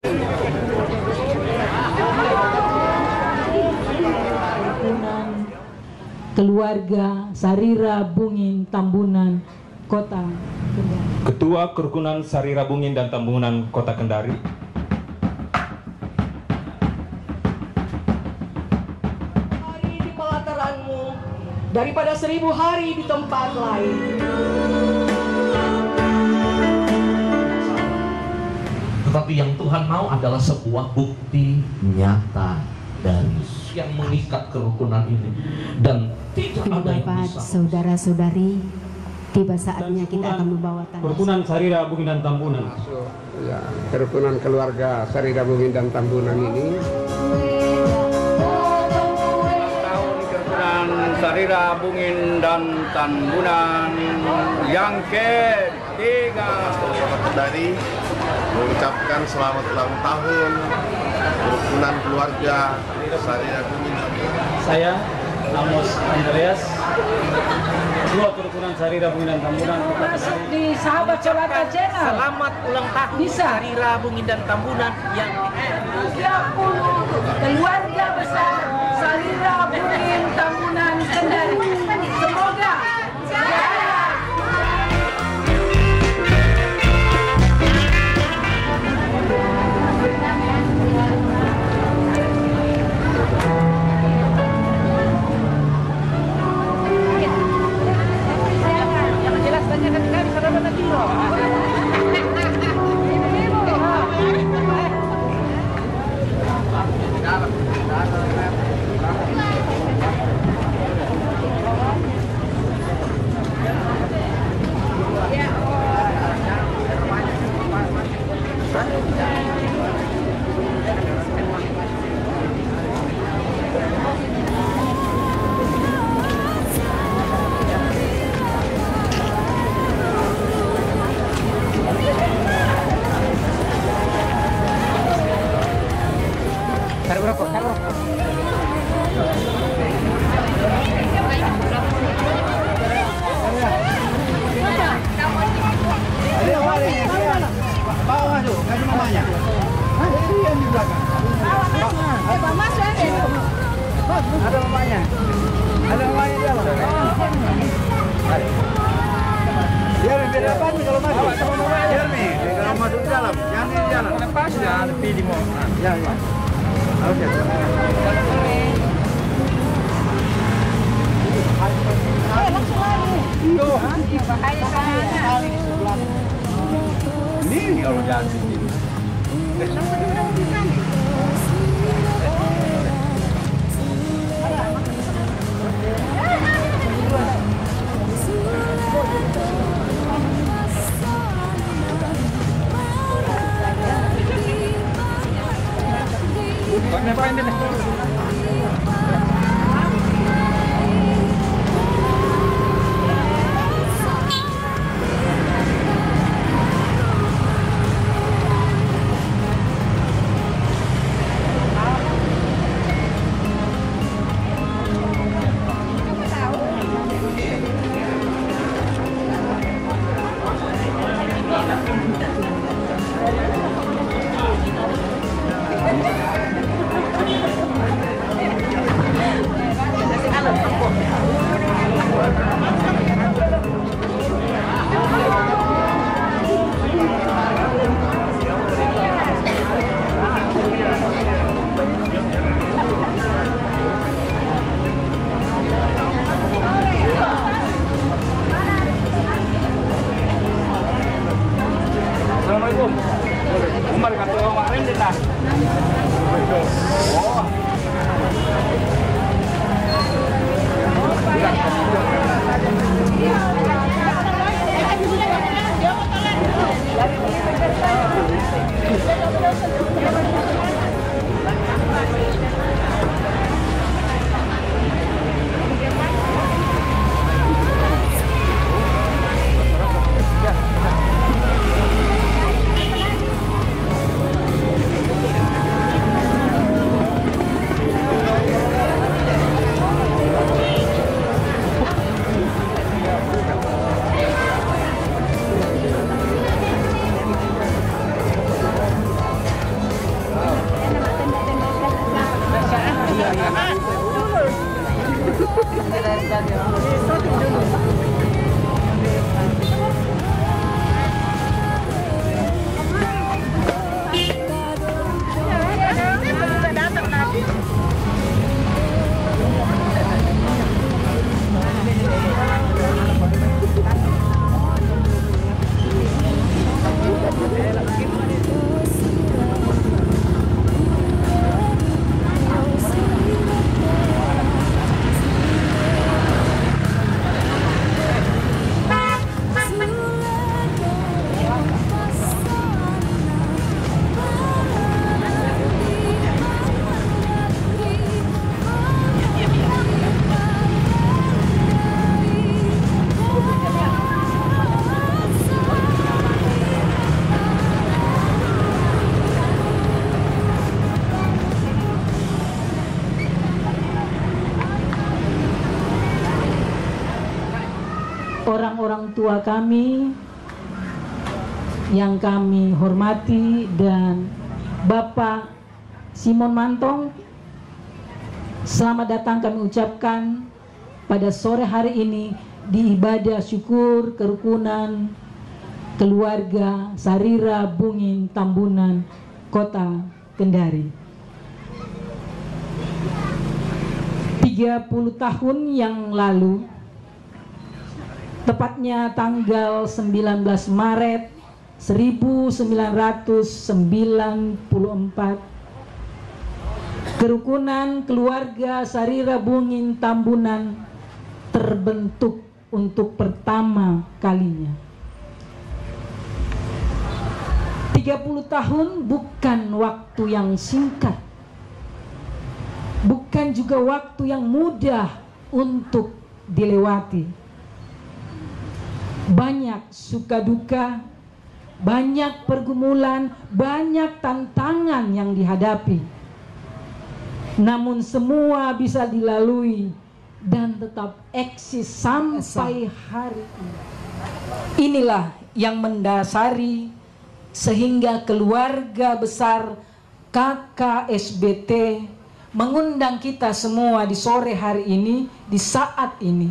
Keluarga Sarira Bungin Tambunan Kota Kendari. Ketua Kerukunan Sarira Bungin dan Tambunan Kota Kendari. Hari di pelataranmu daripada 1000 hari di tempat lain. Tetapi yang Tuhan mau adalah sebuah bukti nyata dari yang mengikat kerukunan ini, dan tidak ada yang Bapak, bisa. saudara-saudari, tiba saatnya kita akan membawa tanda. Kerukunan Sarira Bungin dan Tambunan. Ya, kerukunan keluarga Sarira Bungin dan Tambunan ini. Tahun kerukunan Sarira Bungin dan Tambunan yang ketiga. Dari mengucapkan selamat ulang tahun kerukunan keluarga Sarira Bungin. Saya Amos Andreas, Ketua Kerukunan Sarira Bungin dan Tambunan Kota Kendari. Di sahabat Colata Channel. Selamat ulang tahun Bisa. Sarira Bungin dan Tambunan yang 30 keluarga besar Sarira Bungin Tambunan Kendari. Semoga jaya. Ada mamanya dia loh. Biar apa nih kalau masuk? Biar nih kalau masuk ke dalam, jangan di jalan. Lepas ya, lebih di mau. Ya. Oke. Langsung lagi. Bahaya kan. Ini kalau jalan sini. Ngapain deh? Assalamualaikum. Umar kata orang lain dia tak. Oh. orang-orang tua kami yang kami hormati dan Bapak Simon Mantong, selamat datang kami ucapkan pada sore hari ini di ibadah syukur kerukunan keluarga Sarira Bungin Tambunan, Kota Kendari. 30 tahun yang lalu, tepatnya tanggal 19 Maret 1994, kerukunan keluarga Sarira Bungin Tambunan terbentuk untuk pertama kalinya. 30 tahun bukan waktu yang singkat, bukan juga waktu yang mudah untuk dilewati. Banyak suka duka, banyak pergumulan, banyak tantangan yang dihadapi. Namun semua bisa dilalui dan tetap eksis sampai hari ini. Inilah yang mendasari sehingga keluarga besar KKSBT mengundang kita semua di sore hari ini, di saat ini,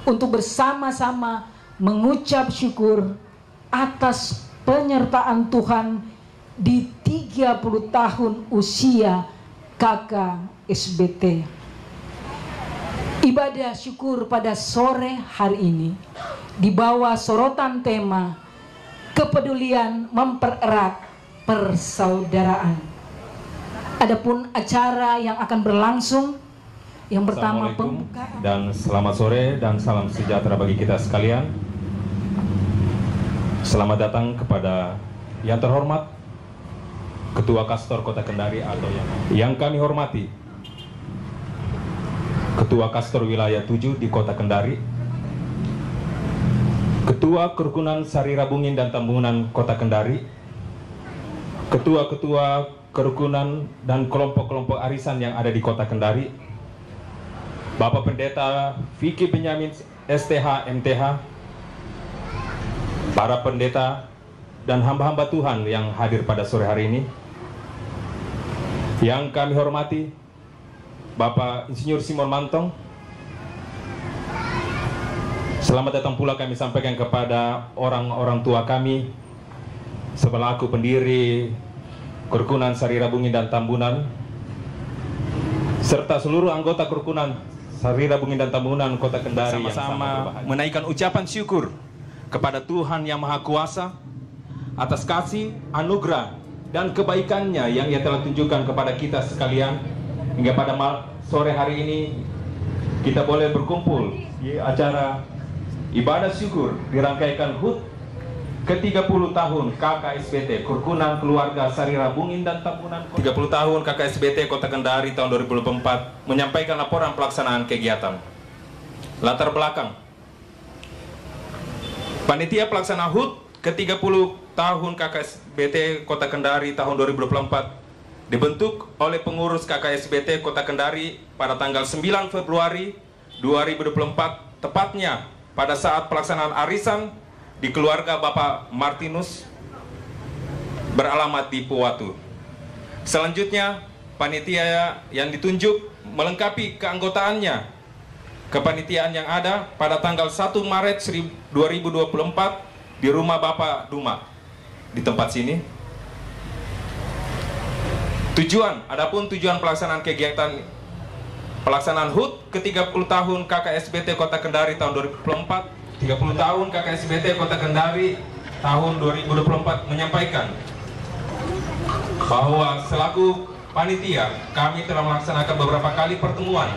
untuk bersama-sama mengucap syukur atas penyertaan Tuhan di 30 tahun usia KKSBT. Ibadah syukur pada sore hari ini dibawa sorotan tema kepedulian mempererat persaudaraan. Adapun acara yang akan berlangsung, yang pertama pembukaan. Dan selamat sore dan salam sejahtera bagi kita sekalian. Selamat datang kepada yang terhormat Ketua Kastor Kota Kendari atau yang kami hormati Ketua Kastor Wilayah 7 di Kota Kendari, Ketua Kerukunan Sarira Bungin dan Tambunan Kota Kendari, Ketua-ketua kerukunan dan kelompok-kelompok arisan yang ada di Kota Kendari, Bapak Pendeta Vicky Benyamin STH MTH, para pendeta dan hamba-hamba Tuhan yang hadir pada sore hari ini. Yang kami hormati Bapak Insinyur Simon Mantong. Selamat datang pula kami sampaikan kepada orang-orang tua kami selaku pendiri Kerukunan Sarira Bungin dan Tambunan, serta seluruh anggota Kerukunan Sarira Bungin dan Tambunan Kota Kendari, sama-sama menaikkan ucapan syukur kepada Tuhan Yang Maha Kuasa atas kasih, anugerah, dan kebaikannya yang Ia telah tunjukkan kepada kita sekalian, hingga pada sore hari ini kita boleh berkumpul di acara ibadah syukur dirangkaikan HUT ke-30 tahun KKSBT, Kerukunan Keluarga Sarira Bungin dan Tambunan. 30 tahun KKSBT Kota Kendari tahun 2024 menyampaikan laporan pelaksanaan kegiatan. Latar belakang Panitia Pelaksana HUT ke-30 tahun KKSBT Kota Kendari tahun 2024 dibentuk oleh pengurus KKSBT Kota Kendari pada tanggal 9 Februari 2024, tepatnya pada saat pelaksanaan arisan di keluarga Bapak Martinus beralamat di Puwatu. Selanjutnya, panitia yang ditunjuk melengkapi keanggotaannya kepanitiaan yang ada pada tanggal 1 Maret 2024 di rumah Bapak Duma di tempat sini. Adapun tujuan pelaksanaan kegiatan pelaksanaan HUT ke-30 tahun KKSBT Kota Kendari tahun 2024, 30 tahun KKSBT Kota Kendari tahun 2024 menyampaikan bahwa selaku panitia kami telah melaksanakan beberapa kali pertemuan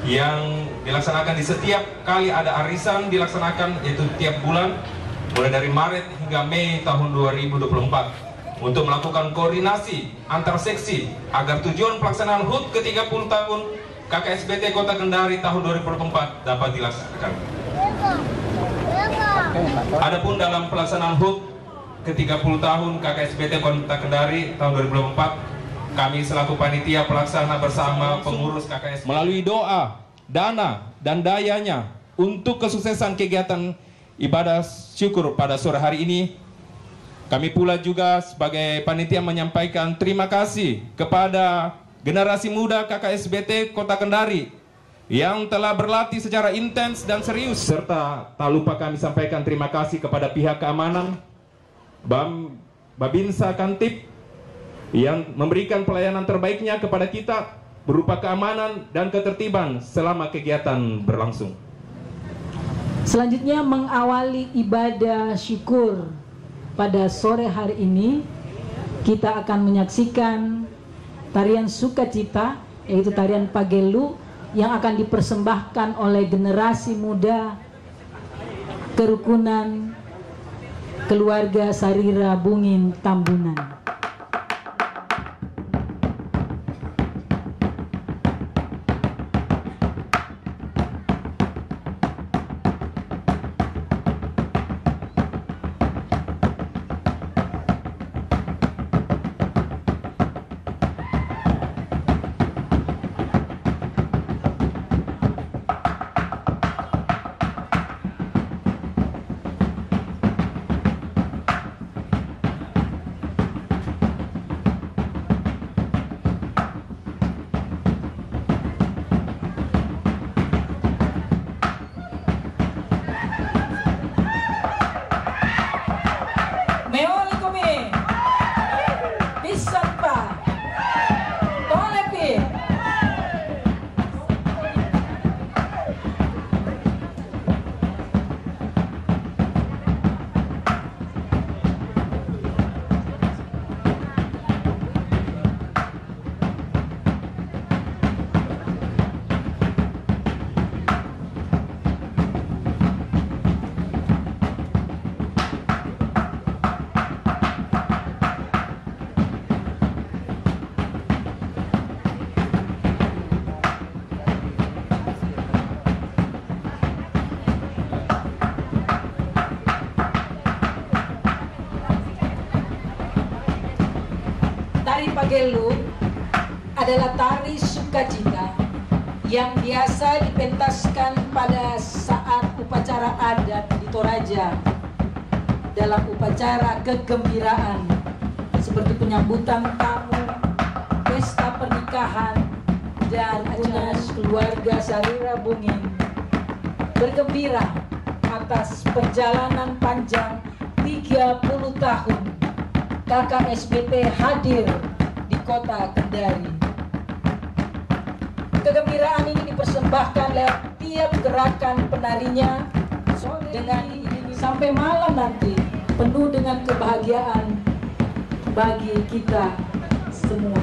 yang dilaksanakan di setiap kali ada arisan dilaksanakan, yaitu tiap bulan mulai dari Maret hingga Mei tahun 2024 untuk melakukan koordinasi antar seksi agar tujuan pelaksanaan HUT ke-30 tahun KKSBT Kota Kendari tahun 2024 dapat dilaksanakan. Adapun dalam pelaksanaan HUT ke-30 tahun KKSBT Kota Kendari tahun 2024, kami selaku panitia pelaksana bersama pengurus KKSBT melalui doa, dana, dan dayanya untuk kesuksesan kegiatan ibadah syukur pada sore hari ini, kami pula juga sebagai panitia menyampaikan terima kasih kepada generasi muda KKSBT Kota Kendari yang telah berlatih secara intens dan serius. Serta tak lupa kami sampaikan terima kasih kepada pihak keamanan, Babinsa Kantip, yang memberikan pelayanan terbaiknya kepada kita berupa keamanan dan ketertiban selama kegiatan berlangsung. Selanjutnya mengawali ibadah syukur pada sore hari ini, kita akan menyaksikan tarian sukacita, yaitu tarian Pagelu yang akan dipersembahkan oleh generasi muda kerukunan keluarga Sarira Bungin Tambunan. Tari Pagelu adalah tari sukacita yang biasa dipentaskan pada saat upacara adat di Toraja dalam upacara kegembiraan seperti penyambutan tamu, pesta pernikahan, dan acara keluarga Sarira Bungin bergembira atas perjalanan panjang 30 tahun KKSBT hadir di Kota Kendari. Kegembiraan ini dipersembahkan lewat tiap gerakan penarinya dengan sampai malam nanti penuh dengan kebahagiaan bagi kita semua.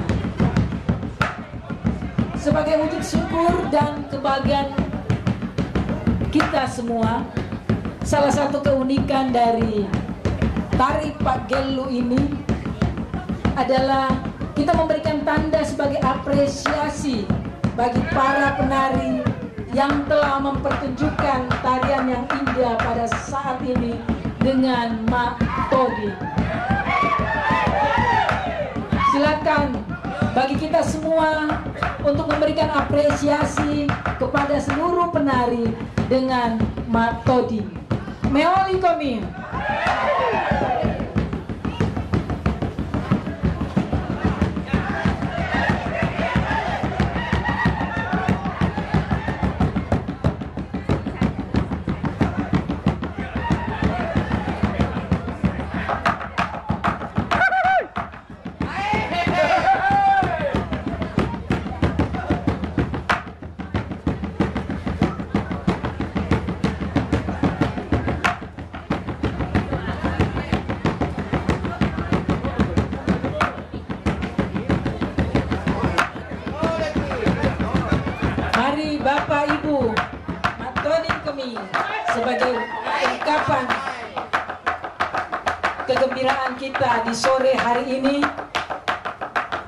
Sebagai wujud syukur dan kebahagiaan kita semua, salah satu keunikan dari tari Pagelu ini adalah kita memberikan tanda sebagai apresiasi bagi para penari yang telah mempertunjukkan tarian yang indah pada saat ini dengan Mak Todi. Silakan bagi kita semua untuk memberikan apresiasi kepada seluruh penari dengan Mak Todi. Meoli kami. Bapak Ibu, matonin kami sebagai ungkapan kegembiraan kita di sore hari ini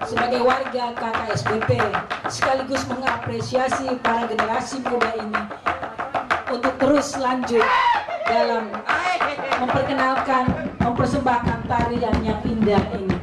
sebagai warga KKSBT, sekaligus mengapresiasi para generasi muda ini untuk terus lanjut dalam memperkenalkan, mempersembahkan tarian yang indah ini.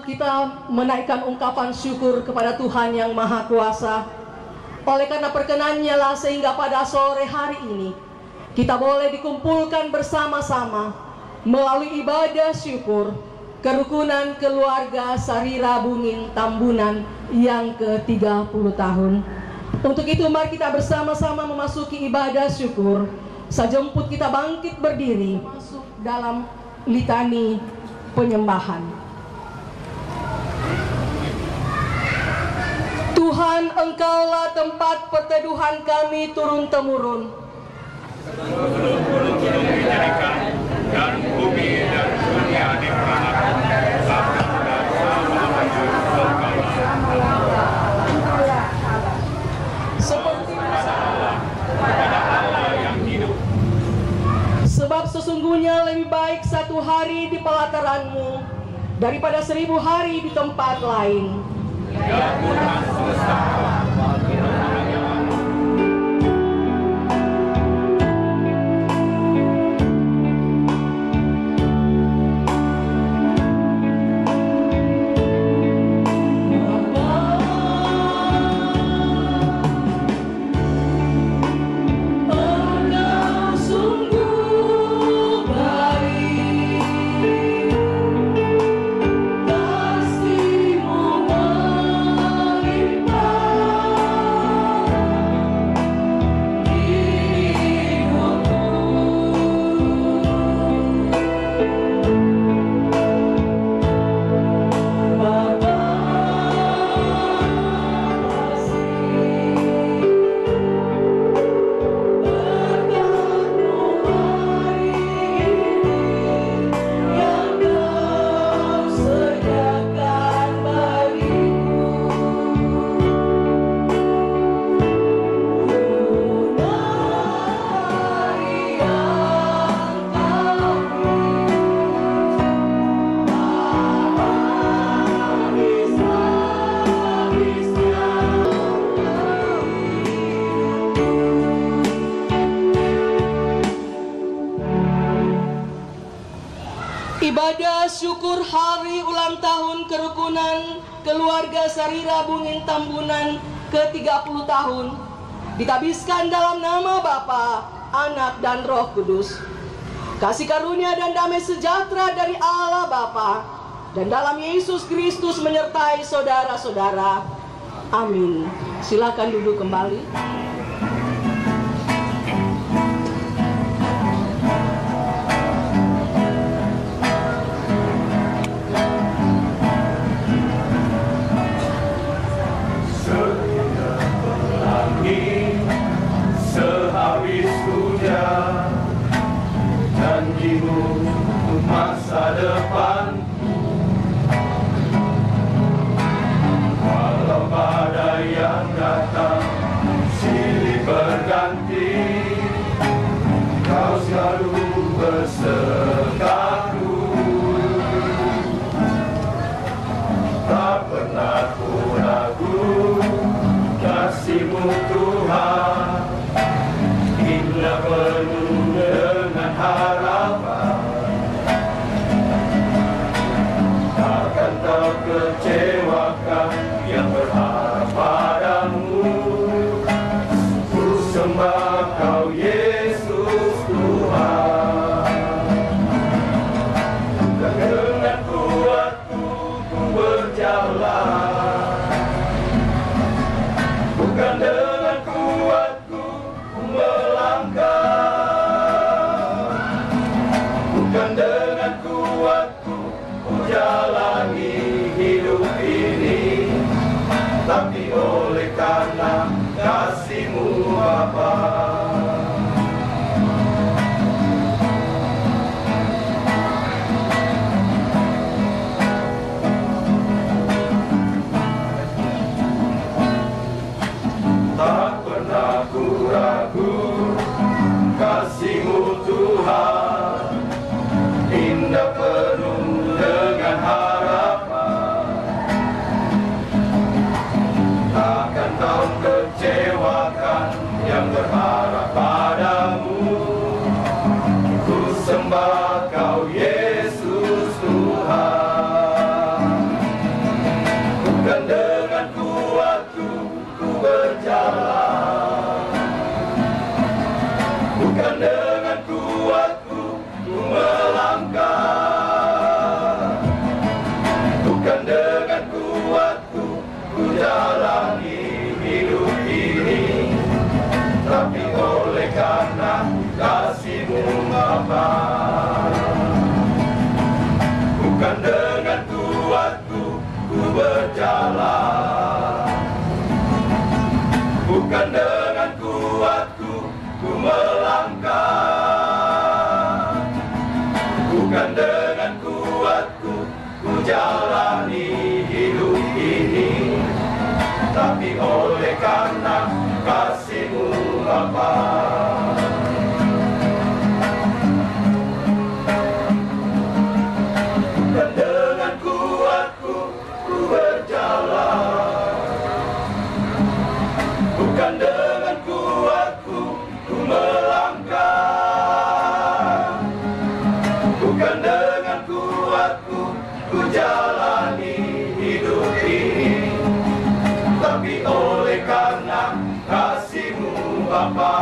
kita menaikkan ungkapan syukur kepada Tuhan yang Maha Kuasa. Oleh karena perkenannya lah sehingga pada sore hari ini kita boleh dikumpulkan bersama-sama melalui ibadah syukur kerukunan keluarga Sarira Bungin Tambunan yang ke-30 tahun. Untuk itu mari kita bersama-sama memasuki ibadah syukur. Sajemput kita bangkit berdiri masuk dalam litani penyembahan. Tuhan, Engkaulah tempat perteduhan kami turun-temurun. Dan bumi dan dunia diperanakan seperti yang hidup. Sebab sesungguhnya lebih baik 1 hari di pelataran-Mu daripada 1000 hari di tempat lain. Ya Tuhan semesta, ibadah syukur hari ulang tahun kerukunan keluarga Sarira Bungin Tambunan ke-30 tahun ditabiskan dalam nama Bapa, Anak, dan Roh Kudus. Kasih karunia dan damai sejahtera dari Allah Bapa dan dalam Yesus Kristus menyertai saudara-saudara. Amin. Silakan duduk kembali. Masa depan, walau badai yang datang silih berganti, kau selalu bersertaku. Tak pernah ku ragu kasih-Mu Tuhan, indah penuh dengan harapan. Kau kecewakan yang berharap padamu. Ku sembah Kau Yesus Tuhan. Bukan dengan kuatku ku berjalan, bukan dengan kuatku ku melangkah, bukan dengan kuatku ku jalani hidup ini, tapi oleh karena kasih-Mu Bapa. Bukan dengan kuatku ku berjalan, bukan dengan kuatku ku melangkah, bukan dengan kuatku ku jalani hidup ini, tapi oleh karena kasih-Mu Bapa,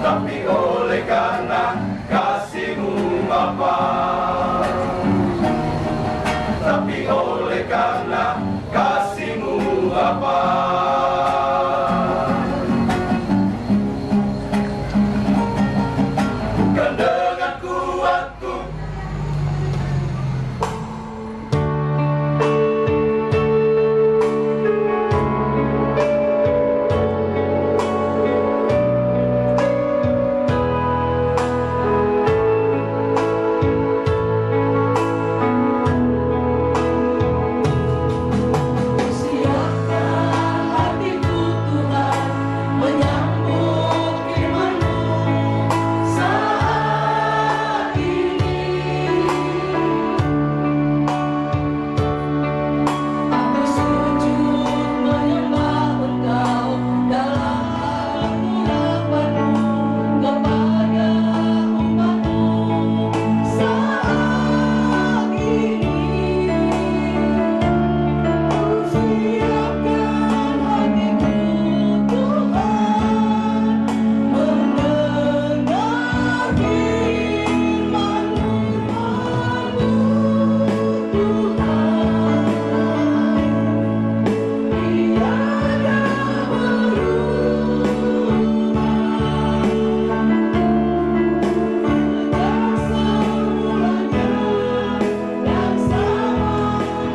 tapi oleh karena kasih-Mu Bapa, tapi oleh karena kasih-Mu Bapa. Bukan dengan kuatku, siapkan hatiku Tuhan menyambut firman-Mu saat ini. Aku sujud menyembah Engkau dalam pengurapan-Mu kepada umat-Mu saat ini. Siapkan hatiku Tuhan mendengar firman-Mu, tiada berubah, semulanya dan sama firman-Mu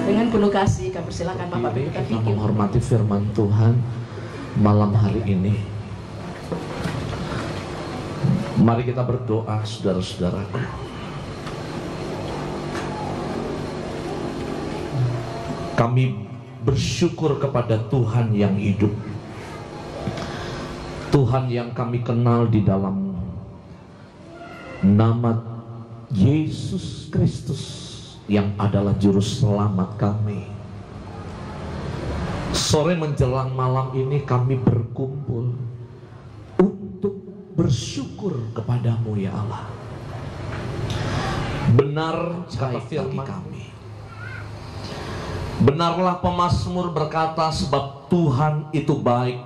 dengan penuh kasih, kami persilakan Bapak Kita berfikir. menghormati firman Tuhan malam hari ini. Mari kita berdoa, saudara-saudaraku. Kami bersyukur kepada Tuhan yang hidup, Tuhan yang kami kenal di dalam nama Yesus Kristus yang adalah juru selamat kami. Sore menjelang malam ini kami berkumpul untuk bersyukur kepadamu ya Allah. Benar kata firman kami, benarlah pemazmur berkata, sebab Tuhan itu baik,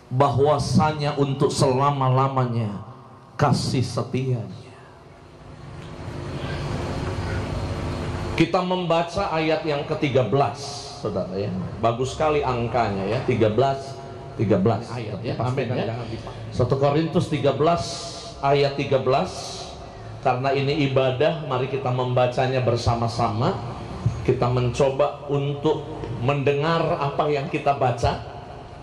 bahwasanya untuk selama-lamanya kasih setianya. Kita membaca ayat yang ke-13, saudara ya. Bagus sekali angkanya ya, 13 ayat ya. Amin ya. 1 Korintus 13 ayat 13. Karena ini ibadah, mari kita membacanya bersama-sama. Kita mencoba untuk mendengar apa yang kita baca,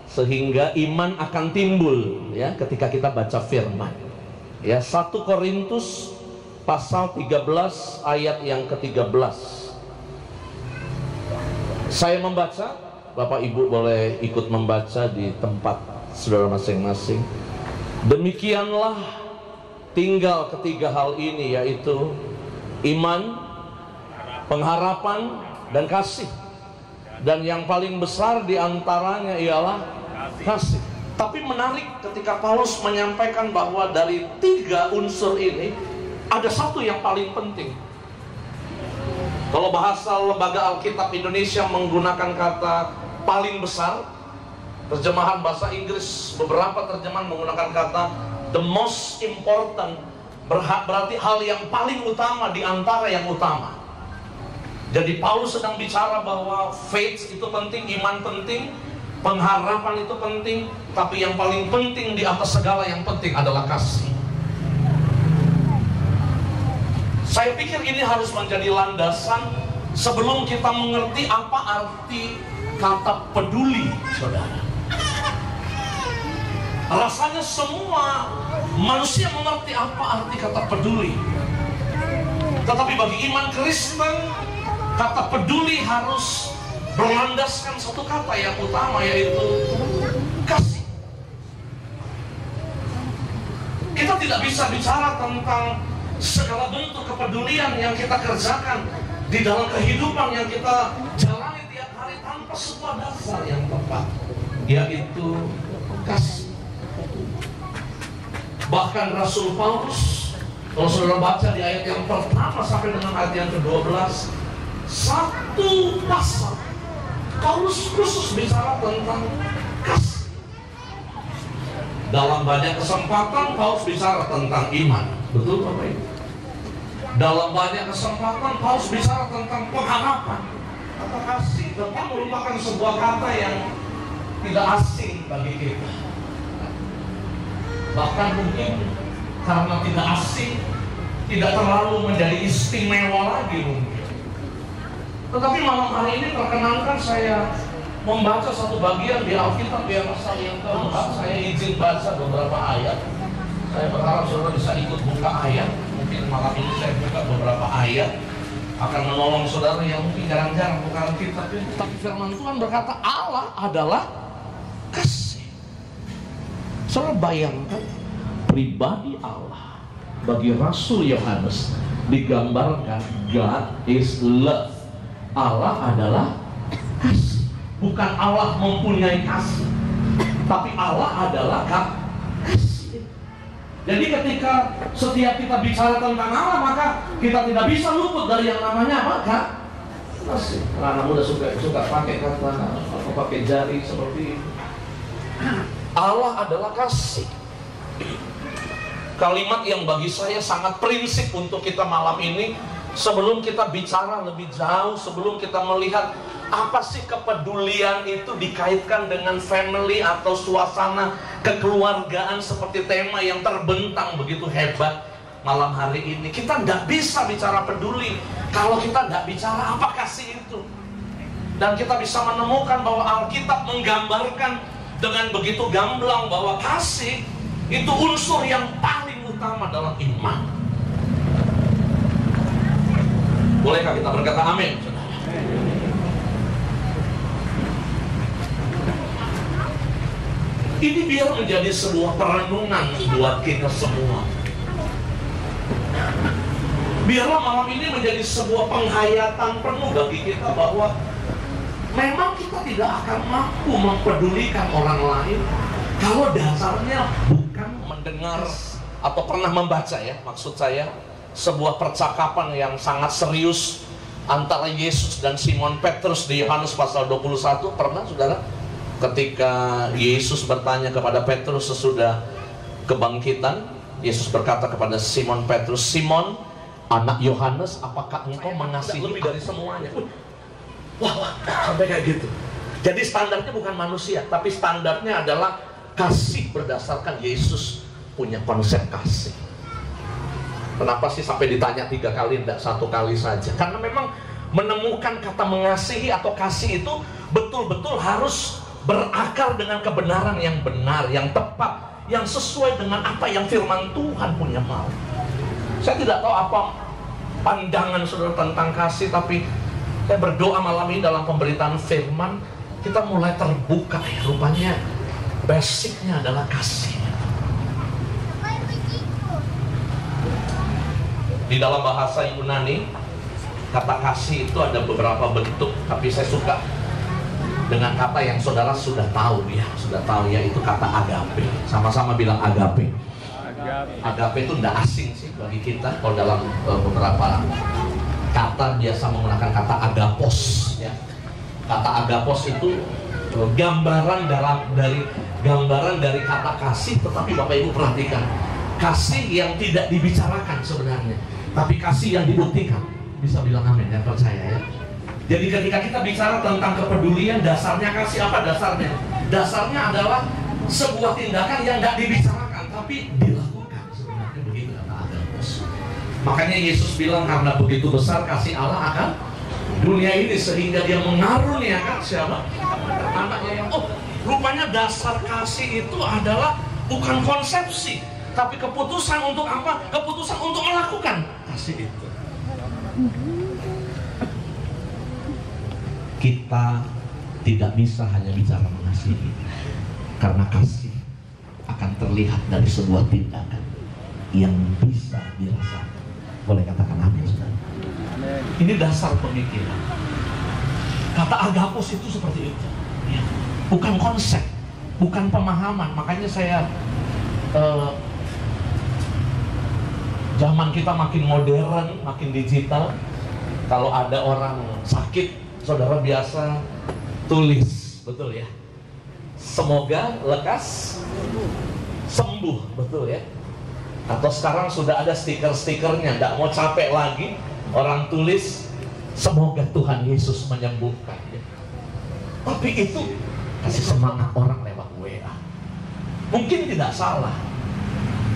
sehingga iman akan timbul ya ketika kita baca firman. Ya, 1 Korintus pasal 13 ayat yang ke-13. Saya membaca, Bapak Ibu boleh ikut membaca di tempat saudara masing-masing. Demikianlah tinggal ketiga hal ini, yaitu iman, pengharapan, dan kasih. Dan yang paling besar diantaranya ialah kasih. Tapi menarik ketika Paulus menyampaikan bahwa dari 3 unsur ini ada satu yang paling penting. Kalau bahasa Lembaga Alkitab Indonesia menggunakan kata paling besar, terjemahan bahasa Inggris beberapa terjemahan menggunakan kata the most important, berarti hal yang paling utama di antara yang utama. Jadi Paulus sedang bicara bahwa faith itu penting, iman penting, pengharapan itu penting, tapi yang paling penting di atas segala yang penting adalah kasih. Saya pikir ini harus menjadi landasan sebelum kita mengerti apa arti kata peduli, saudara. Rasanya semua manusia mengerti apa arti kata peduli. Tetapi bagi iman Kristen, kata peduli harus berlandaskan satu kata yang utama, yaitu kasih. Kita tidak bisa bicara tentang segala bentuk kepedulian yang kita kerjakan di dalam kehidupan yang kita jalani tiap hari tanpa sebuah dasar yang tepat, yaitu kasih. Bahkan Rasul Paulus, kalau saudara baca di ayat yang pertama sampai dengan ayat yang ke-12, satu pasal Paulus khusus bicara tentang kasih. Dalam banyak kesempatan Paulus bicara tentang iman, betul Bapak Ibu? Dalam banyak kesempatan Paulus bicara tentang pengharapan. Kata kasih tentu merupakan sebuah kata yang tidak asing bagi kita. Bahkan mungkin karena tidak asing, tidak terlalu menjadi istimewa lagi mungkin. Tetapi malam hari ini perkenankan saya membaca satu bagian di Alkitab yang pasal yang keempat. Saya izin baca beberapa ayat. Saya berharap saudara bisa ikut buka ayat. Mungkin malam ini saya buka beberapa ayat, akan menolong saudara yang mungkin jarang-jarang buka Alkitab. Tapi firman Tuhan berkata Allah adalah kasih. Saudara bayangkan pribadi Allah bagi Rasul Yohanes digambarkan God is love. Allah adalah kasih. Bukan Allah mempunyai kasih, tapi Allah adalah kasih. Jadi ketika setiap kita bicara tentang Allah, maka kita tidak bisa luput dari yang namanya apa? Kasih. Anak muda suka pakai kata atau pakai jari seperti ini. Allah adalah kasih. Kalimat yang bagi saya sangat prinsip untuk kita malam ini. Sebelum kita bicara lebih jauh, sebelum kita melihat apa sih kepedulian itu dikaitkan dengan family atau suasana kekeluargaan seperti tema yang terbentang begitu hebat malam hari ini. Kita nggak bisa bicara peduli kalau kita nggak bicara apa kasih itu. Dan kita bisa menemukan bahwa Alkitab menggambarkan dengan begitu gamblang bahwa kasih itu unsur yang paling utama dalam iman. Bolehkah kita berkata amin? Ini biar menjadi sebuah perenungan buat kita semua. Biarlah malam ini menjadi sebuah penghayatan penuh bagi kita bahwa memang kita tidak akan mampu mempedulikan orang lain kalau dasarnya bukan mendengar atau pernah membaca, ya, maksud saya sebuah percakapan yang sangat serius antara Yesus dan Simon Petrus di Yohanes pasal 21. Pernah saudara? Ketika Yesus bertanya kepada Petrus sesudah kebangkitan, Yesus berkata kepada Simon Petrus, "Simon, anak Yohanes, apakah engkau mengasihi lebih dari semuanya?" Wah, sampai kayak gitu. Jadi standarnya bukan manusia, tapi standarnya adalah kasih berdasarkan Yesus punya konsep kasih. Kenapa sih sampai ditanya 3 kali, tidak 1 kali saja? Karena memang menemukan kata mengasihi atau kasih itu betul-betul harus berakar dengan kebenaran yang benar, yang tepat, yang sesuai dengan apa yang firman Tuhan punya mau. Saya tidak tahu apa pandangan saudara tentang kasih, tapi saya berdoa malam ini dalam pemberitaan firman kita mulai terbuka, ya, rupanya basicnya adalah kasih. Di dalam bahasa Yunani, kata kasih itu ada beberapa bentuk, tapi saya suka dengan kata yang saudara sudah tahu ya, yaitu kata agape. Sama-sama bilang agape. Agape itu tidak asing sih bagi kita. Kalau dalam beberapa kata biasa menggunakan kata agapos ya. Kata agapos itu gambaran dari kata kasih, tetapi Bapak Ibu perhatikan, kasih yang tidak dibicarakan sebenarnya, tapi kasih yang dibuktikan. Bisa bilang amin ya, percaya ya. Jadi ketika kita bicara tentang kepedulian, dasarnya kasih apa dasarnya? Dasarnya adalah sebuah tindakan yang tidak dibicarakan, tapi dilakukan. Sebenarnya begitu kata agapos. Makanya Yesus bilang karena begitu besar kasih Allah akan dunia ini sehingga dia mengaruniakan siapa? Anaknya yang rupanya dasar kasih itu adalah bukan konsepsi, tapi keputusan untuk apa? Keputusan untuk melakukan kasih itu. Kita tidak bisa hanya bicara mengasihi, karena kasih akan terlihat dari sebuah tindakan yang bisa dirasakan. Boleh katakan amin, saudara? Ini dasar pemikiran. Kata agapos itu seperti itu ya. Bukan konsep, bukan pemahaman. Makanya saya zaman kita makin modern, makin digital. Kalau ada orang sakit, saudara biasa tulis, betul ya, semoga lekas sembuh, betul ya. Atau sekarang sudah ada stiker-stikernya, tidak mau capek lagi, orang tulis semoga Tuhan Yesus menyembuhkan ya. Tapi itu kasih semangat orang lewat WA. Mungkin tidak salah,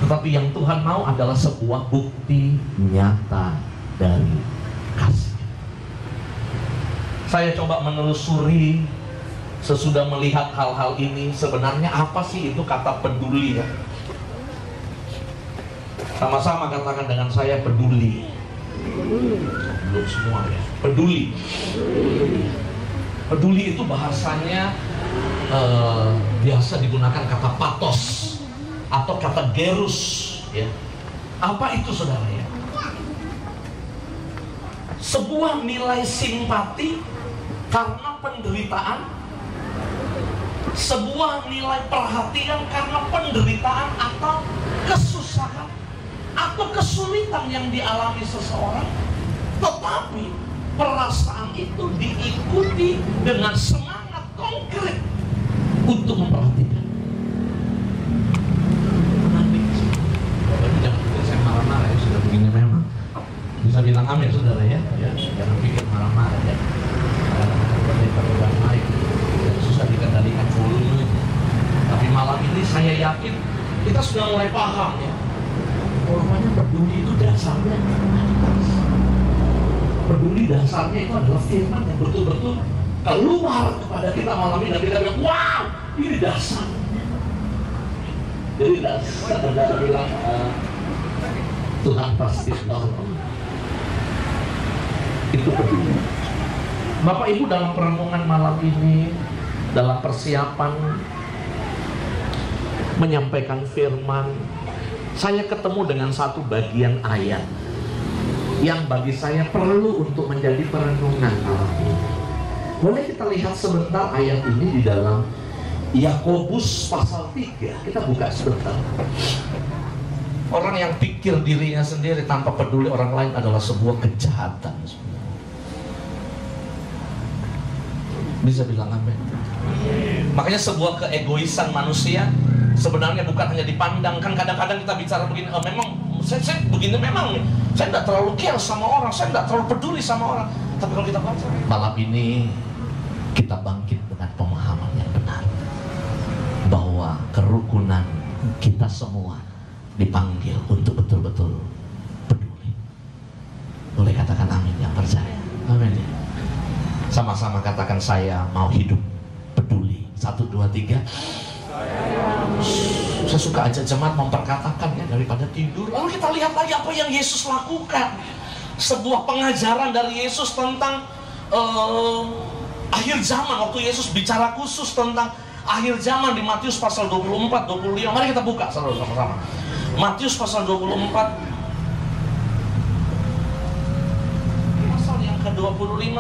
tetapi yang Tuhan mau adalah sebuah bukti nyata dari kasih. Saya coba menelusuri sesudah melihat hal-hal ini, sebenarnya apa sih itu kata peduli ya? Sama-sama katakan dengan saya, peduli. Belum semua ya. Peduli. Peduli itu bahasanya biasa digunakan kata patos atau kata gerus ya. Apa itu saudara ya? Sebuah nilai simpati karena penderitaan, sebuah nilai perhatian karena penderitaan atau kesusahan atau kesulitan yang dialami seseorang, tetapi perasaan itu diikuti dengan semangat konkret untuk memperhatikan. Nanti, jangan pikir saya marah-marah ya, sudah begini memang. Bisa bilang amin saudara ya, jangan pikir marah-marah ya. Kadang-kadang naik, susah dikendalikan volume. Tapi malam ini saya yakin kita sudah mulai paham ya. Rupanya peduli itu dasarnya peduli dasarnya itu adalah firman yang betul-betul keluar kepada kita malam ini dan kita bilang, wow, ini dasarnya. Jadi dasar saudara bilang Tuhan pasti tahu. Itu peduli. Bapak Ibu dalam perenungan malam ini, dalam persiapan menyampaikan firman, saya ketemu dengan satu bagian ayat yang bagi saya perlu untuk menjadi perenungan malam ini. Boleh kita lihat sebentar ayat ini di dalam Yakobus pasal 3. Kita buka sebentar. Orang yang pikir dirinya sendiri tanpa peduli orang lain adalah sebuah kejahatan. Bisa bilang amin. Makanya sebuah keegoisan manusia sebenarnya bukan hanya dipandang. Kan kadang-kadang kita bicara begini, memang saya begini, memang saya tidak terlalu care sama orang, saya tidak terlalu peduli sama orang. Tapi kalau kita baca malam ini, kita bangkit dengan pemahaman yang benar bahwa kerukunan kita semua dipanggil untuk betul-betul peduli. Boleh katakan amin yang percaya. Amin ya. Sama-sama katakan, saya mau hidup peduli. 1, 2, 3. Saya suka aja jemaat memperkatakan ya, daripada tidur. Lalu kita lihat lagi apa yang Yesus lakukan. Sebuah pengajaran dari Yesus tentang akhir zaman. Waktu Yesus bicara khusus tentang akhir zaman di Matius pasal 24, 25. Mari kita buka sama-sama. Matius pasal 24 pasal yang ke-25.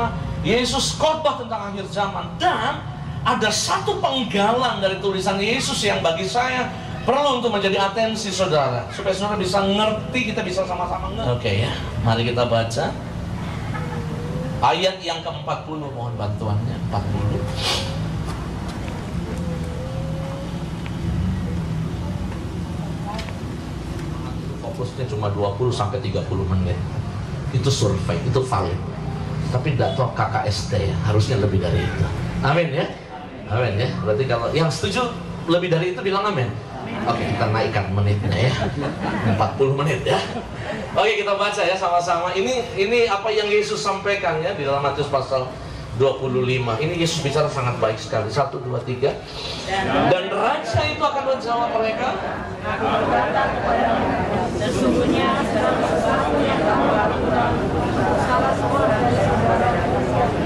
Yesus khotbah tentang akhir zaman, dan ada satu penggalan dari tulisan Yesus yang bagi saya perlu untuk menjadi atensi saudara, supaya saudara bisa ngerti, kita bisa sama-sama ngerti. Oke ya, mari kita baca ayat yang ke-40, mohon bantuannya. 40. Fokusnya cuma 20 sampai 30 menit. Itu survei, itu valid. Tapi tidak tahu KKST ya, harusnya lebih dari itu. Amin ya. Amin ya. Berarti kalau yang setuju lebih dari itu bilang amin. Oke, kita naikkan menitnya ya. 40 menit ya. Oke, kita baca ya sama-sama. Ini apa yang Yesus sampaikan ya di dalam Matius pasal 25. Ini Yesus bicara sangat baik sekali. 1, 2, 3. Dan raja itu akan menjawab mereka, aku berkata kepadamu, sesungguhnya sesuatu yang kamu lakukan salah seorang dari saudara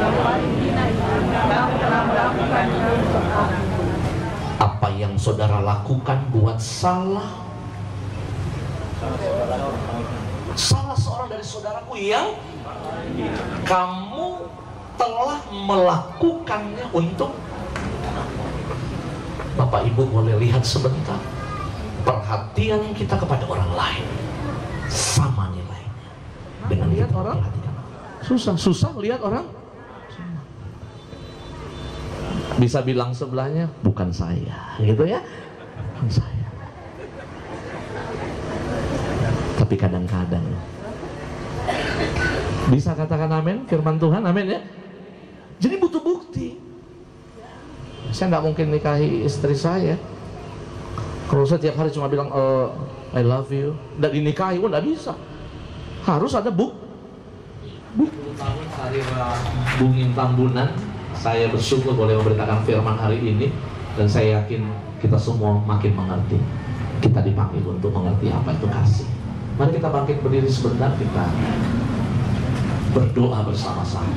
yang paling hina itu, kamu telah melakukan untuk aku. apa yang saudara lakukan buat salah seorang dari saudaraku yang kamu telah melakukannya untuk. Bapak Ibu boleh lihat sebentar, perhatian kita kepada orang lain sama nilainya dengan lihat orang. Susah lihat orang. Bisa bilang sebelahnya, bukan saya, gitu ya, bukan saya. Tapi kadang-kadang bisa katakan amin, firman Tuhan, amin ya. Jadi butuh bukti. Saya nggak mungkin nikahi istri saya kalau saya tiap hari cuma bilang I love you, nggak dinikahi, nggak bisa. Harus ada bukti. 10 tahun Sarira Bungin Tambunan, saya bersyukur boleh memberitakan firman hari ini, dan saya yakin kita semua makin mengerti. Kita dipanggil untuk mengerti apa itu kasih. Mari kita bangkit berdiri sebentar, kita berdoa bersama-sama.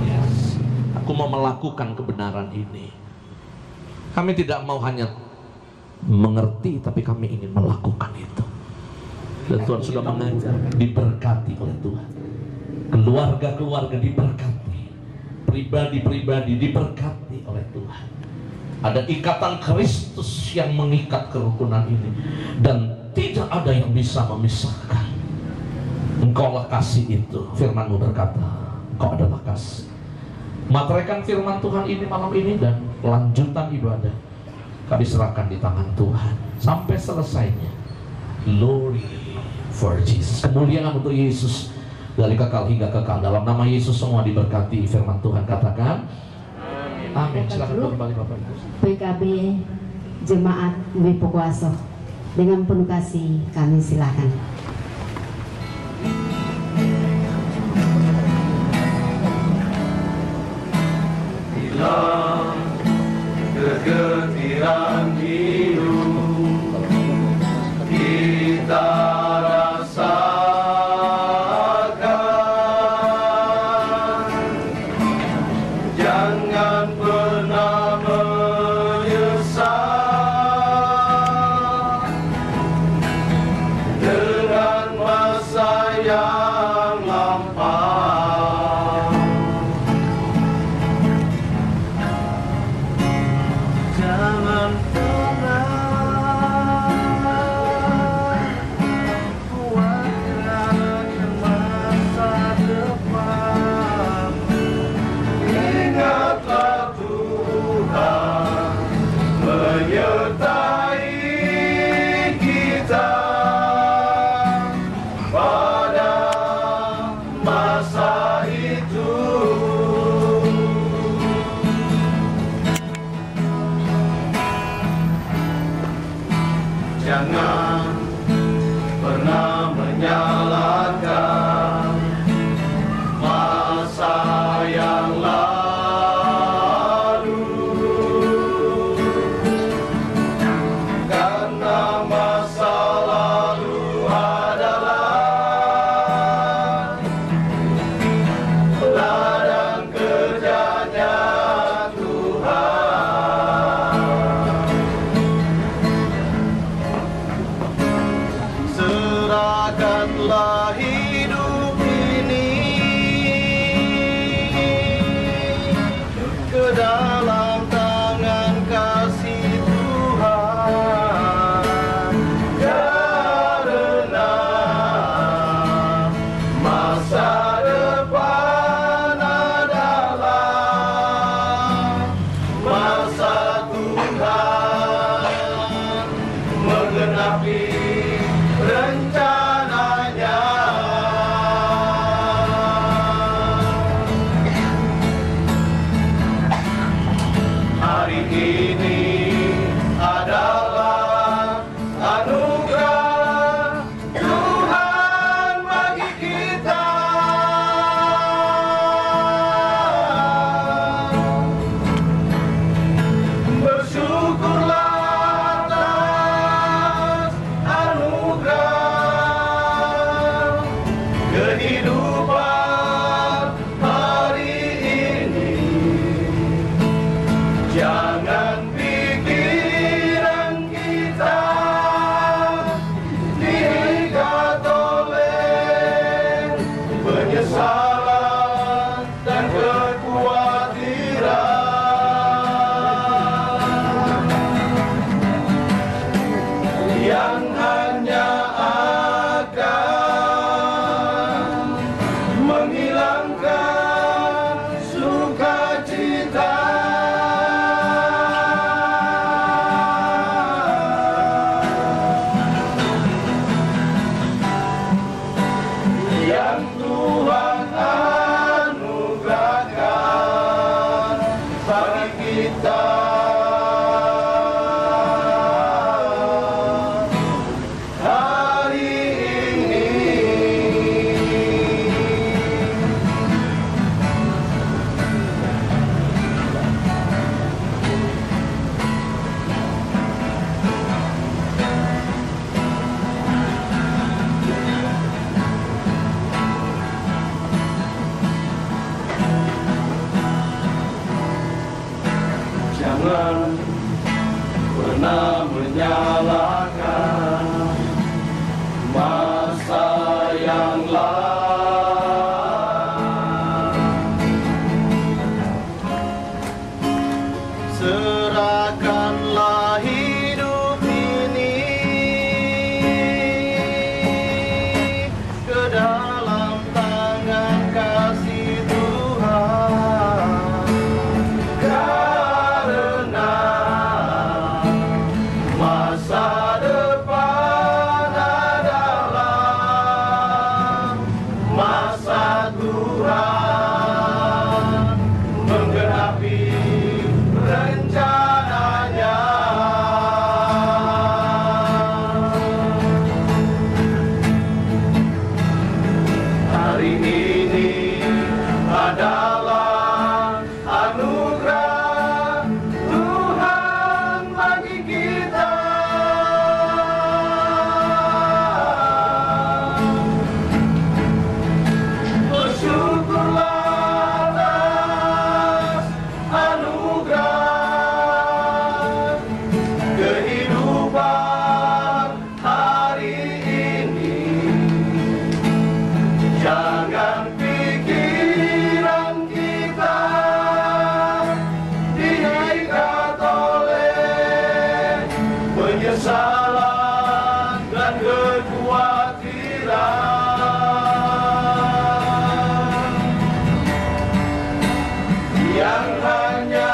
Yes. Aku mau melakukan kebenaran ini. Kami tidak mau hanya mengerti, tapi kami ingin melakukan itu. Dan Tuhan sudah mengajar, diberkati oleh Tuhan. Keluarga-keluarga diberkati, pribadi-pribadi diberkati oleh Tuhan. Ada ikatan Kristus yang mengikat kerukunan ini, dan tidak ada yang bisa memisahkan. Engkaulah kasih itu. Firman-Mu berkata, Engkau adalah kasih. Materaikan firman Tuhan ini malam ini, dan lanjutan ibadah kami serahkan di tangan Tuhan sampai selesainya. Glory for Jesus. Kemuliaan untuk Yesus dari kekal hingga kekal. Dalam nama Yesus semua diberkati. Firman Tuhan katakan amin. Silakan kembali Bapak Ibu. PKB Jemaat Wipo Kuaso, dengan penuh kasih kami silakan. Hilang kegetiran hidup kita menggenapi rencananya. Hari ini adalah anugerah Tuhan bagi kita. Bersyukurlah atas anugerah kehidupan hari ini. Jangan pikiran kita diikat oleh penyesalan dan kekhawatiran yang hanya akan menghilangkan sukacita. Yang Tuhan anugerahkan bagi kita hari ini. Jangan pernah menyalahkan masa yang lalu. Serahkanlah hidup ini ke dalam tangan kasih Tuhan. Karena masa depan adalah masa Tuhan menggenapi rencananya. Hari ini adalah anugerah Tuhan bagi kita. Bersyukurlah atas anugerah kehidupan hari ini. Jangan pikiran kita diikat oleh penyesalan dan kekhawatiran yang hanya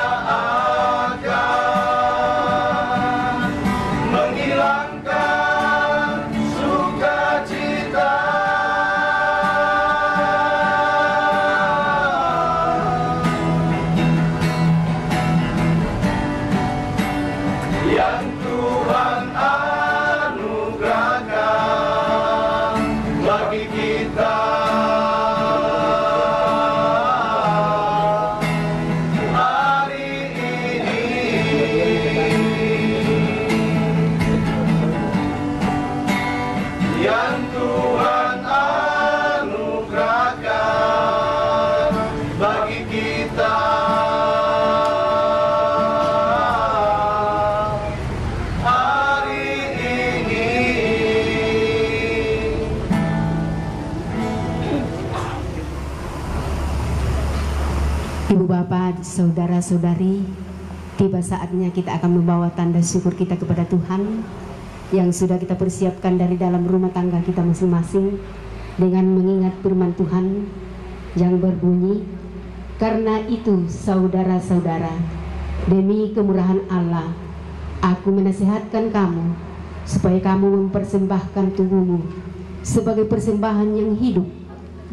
akan menghilangkan sukacita. Yang Tuhan anugerahkan bagi kita hari ini. Yang Tuhan anugerahkan bagi kita hari ini. Ibu bapak, saudara-saudari, tiba saatnya kita akan membawa tanda syukur kita kepada Tuhan yang sudah kita persiapkan dari dalam rumah tangga kita masing-masing dengan mengingat firman Tuhan yang berbunyi, karena itu saudara-saudara, demi kemurahan Allah, aku menasihatkan kamu supaya kamu mempersembahkan tubuhmu sebagai persembahan yang hidup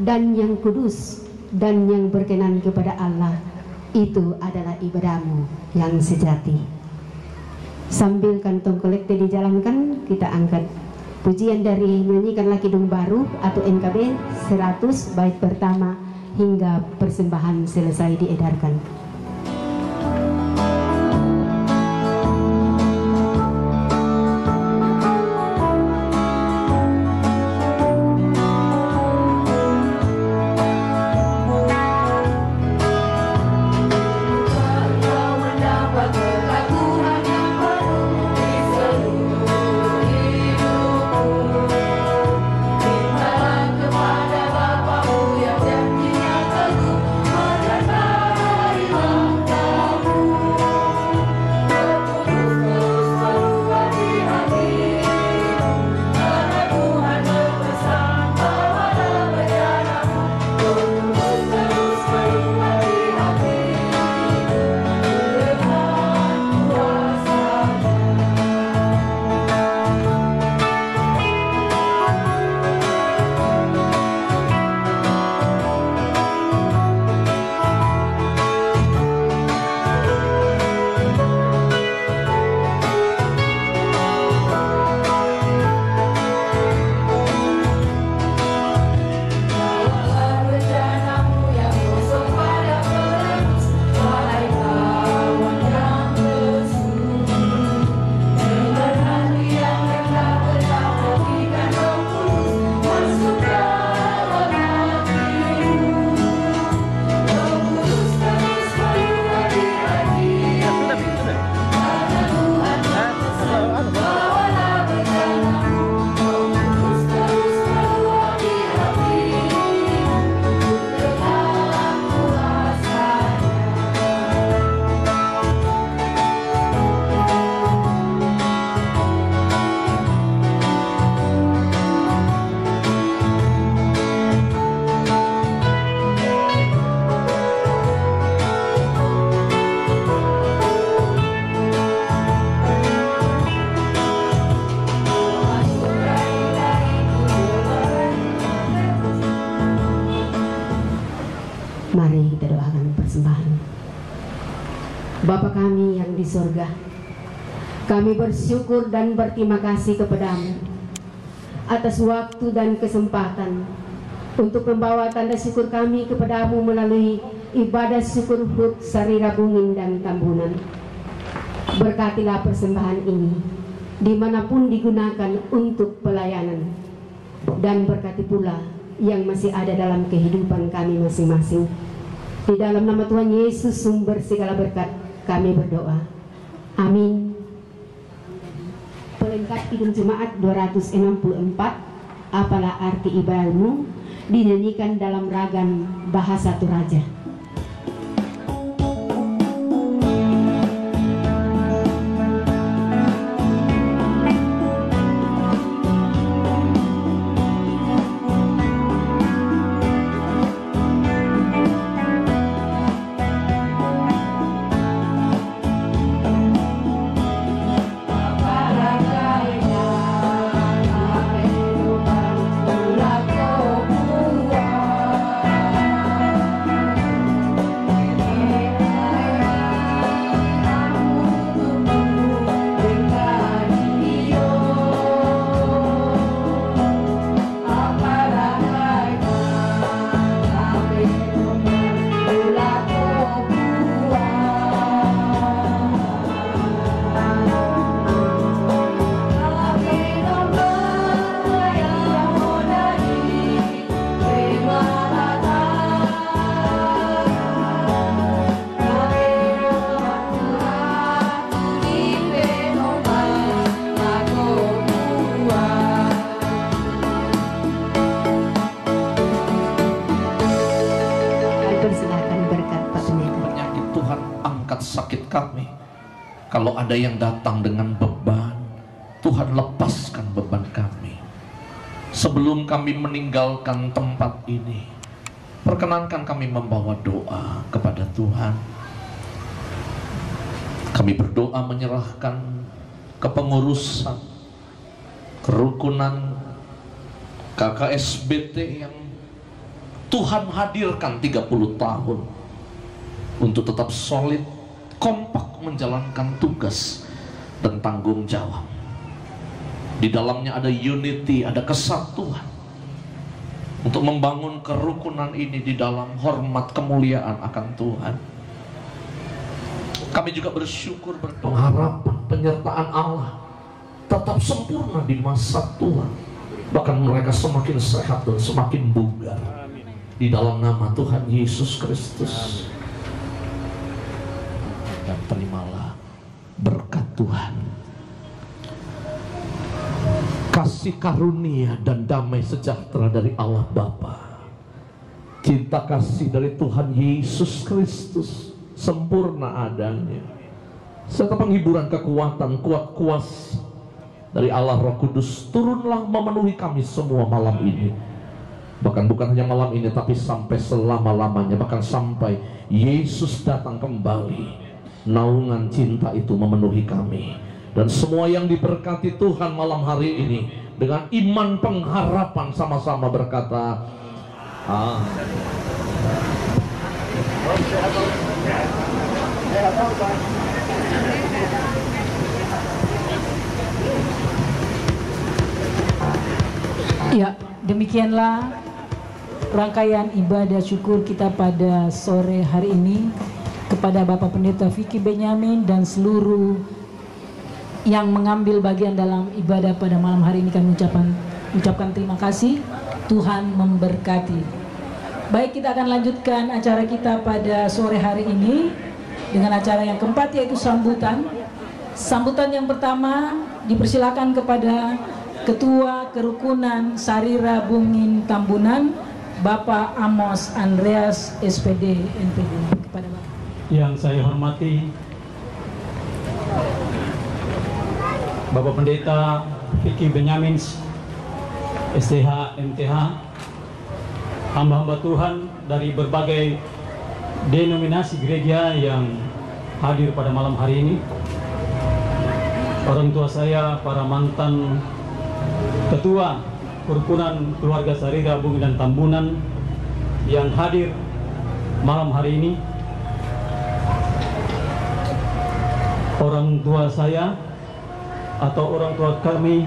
dan yang kudus dan yang berkenan kepada Allah. Itu adalah ibadahmu yang sejati. Sambil kantong kolekte dijalankan, kita angkat pujian dari Nyanyikanlah Kidung Baru atau NKB 100 bait pertama hingga persembahan selesai diedarkan. Mari kita doakan persembahan. Bapa kami yang di surga, kami bersyukur dan berterima kasih kepadamu atas waktu dan kesempatan untuk membawa tanda syukur kami kepadamu melalui ibadah syukur HUT Sarira Bungin dan Tambunan. Berkatilah persembahan ini dimanapun digunakan untuk pelayanan, dan berkati pula yang masih ada dalam kehidupan kami masing-masing. Di dalam nama Tuhan Yesus sumber segala berkat kami berdoa. Amin. Pelengkap Kidung Jemaat 264, Apalah Arti Ibadahmu, dinyanyikan dalam ragam bahasa Toraja. Sakit kami. Kalau ada yang datang dengan beban, Tuhan lepaskan beban kami. Sebelum kami meninggalkan tempat ini, perkenankan kami membawa doa kepada Tuhan. Kami berdoa menyerahkan kepengurusan kerukunan KKSBT yang Tuhan hadirkan 30 tahun untuk tetap solid, kompak menjalankan tugas dan tanggung jawab. Di dalamnya ada unity, ada kesatuan untuk membangun kerukunan ini di dalam hormat kemuliaan akan Tuhan. Kami juga bersyukur, berdoa penyertaan Allah tetap sempurna di masa tua. Bahkan mereka semakin sehat dan semakin bugar di dalam nama Tuhan Yesus Kristus. Dan terimalah berkat Tuhan, kasih karunia dan damai sejahtera dari Allah Bapa, cinta kasih dari Tuhan Yesus Kristus sempurna adanya, serta penghiburan kekuatan kuat kuasa dari Allah Roh Kudus turunlah memenuhi kami semua malam ini. Bahkan bukan hanya malam ini, tapi sampai selama-lamanya, bahkan sampai Yesus datang kembali. Naungan cinta itu memenuhi kami. Dan semua yang diberkati Tuhan malam hari ini dengan iman pengharapan sama-sama berkata Ya, demikianlah rangkaian ibadah syukur kita pada sore hari ini. Kepada Bapak Pendeta Vicky Benyamin dan seluruh yang mengambil bagian dalam ibadah pada malam hari ini, kami ucapkan terima kasih. Tuhan memberkati. Baik, kita akan lanjutkan acara kita pada sore hari ini dengan acara yang keempat, yaitu sambutan. Sambutan yang pertama dipersilakan kepada Ketua Kerukunan Sarira Bungin Tambunan, Bapak Amos Andreas SPD NPD. Kepada Bapak. Yang saya hormati Bapak Pendeta Vicky Benyamin STH MTH, hamba-hamba Tuhan dari berbagai denominasi gereja yang hadir pada malam hari ini, orang tua saya, para mantan ketua Kerukunan Keluarga Sarira Bungin dan Tambunan yang hadir malam hari ini, orang tua saya atau orang tua kami,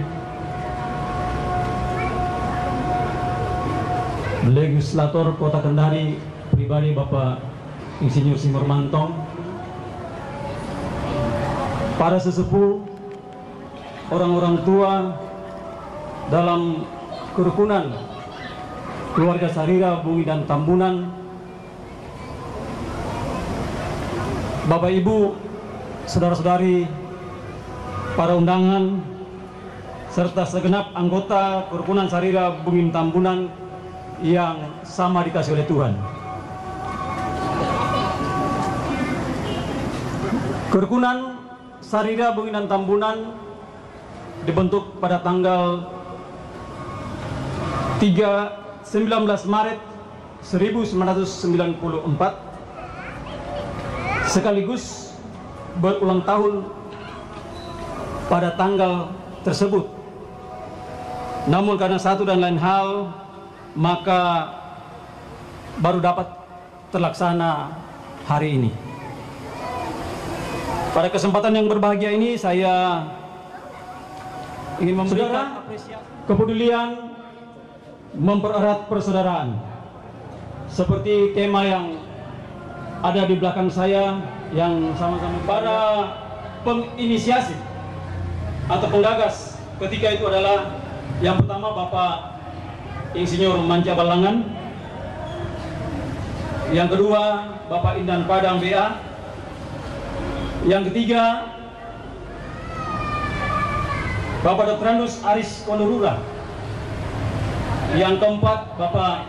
legislator Kota Kendari pribadi Bapak Insinyur Simur Mantong, para sesepuh, orang-orang tua dalam Kerukunan Keluarga Sarira Bungin dan Tambunan, Bapak Ibu, saudara-saudari, para undangan, serta segenap anggota Kerukunan Sarira Bungin Tambunan yang sama dikasih oleh Tuhan. Kerukunan Sarira Bungin dan Tambunan dibentuk pada tanggal 19 Maret 1994 sekaligus berulang tahun pada tanggal tersebut. Namun karena satu dan lain hal, maka baru dapat terlaksana hari ini. Pada kesempatan yang berbahagia ini, saya ingin memberikan kepedulian mempererat persaudaraan seperti tema yang ada di belakang saya, yang sama-sama para penginisiasi atau penggagas ketika itu adalah yang pertama Bapak Insinyur Manca Balangan, yang kedua Bapak Indan Padang BA, yang ketiga Bapak Dr. Andus Aris Konurura, yang keempat Bapak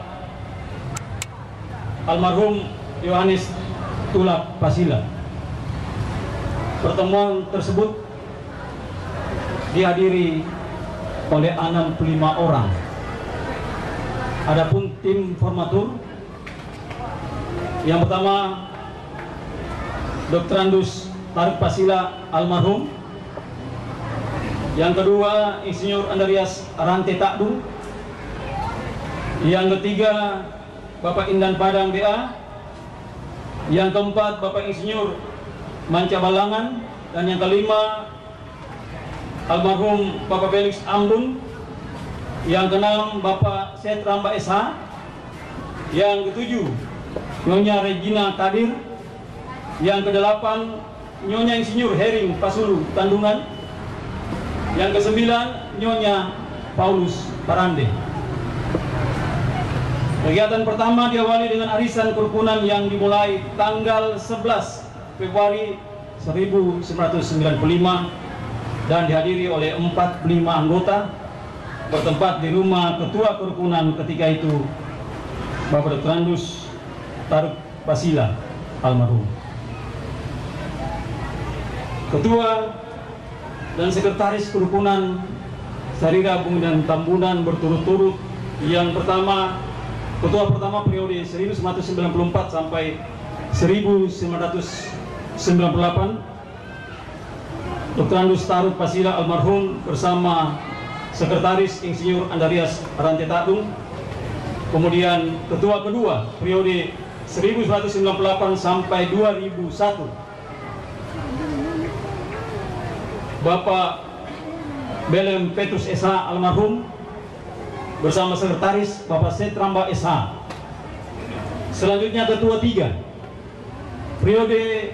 almarhum Yohanes Tulap Pasila. Pertemuan tersebut dihadiri oleh 65 orang. Adapun tim formatur, yang pertama Dr. Andus Tarik Pasila almarhum, Yang kedua, Insinyur Andreas Rante Takdung. Yang ketiga, Bapak Indan Padang BA. Yang keempat, Bapak Insinyur Manca Balangan. Dan yang kelima, almarhum Bapak Felix Ambun. Yang keenam, Bapak Setramba SH. Yang ketujuh, Nyonya Regina Kadir. Yang kedelapan, Nyonya Insinyur Hering Pasulu Tandungan. Yang kesembilan, Nyonya Paulus Parande. Kegiatan pertama diawali dengan arisan kerukunan yang dimulai tanggal 11 Februari 1995 dan dihadiri oleh 45 anggota, bertempat di rumah ketua kerukunan ketika itu, Bapak Dr. Andus Taruk Pasila almarhum. Ketua dan sekretaris kerukunan Sarira Bumi dan Tambunan berturut-turut. Yang pertama, ketua pertama periode 1994 sampai 1998, Dr. Andus Taruk Pasila almarhum bersama sekretaris Insinyur Andreas Rante Takdung. Kemudian ketua kedua periode 1998 sampai 2001, Bapak Belem Petrus SH almarhum bersama sekretaris Bapak Setramba SH. Selanjutnya ketua tiga periode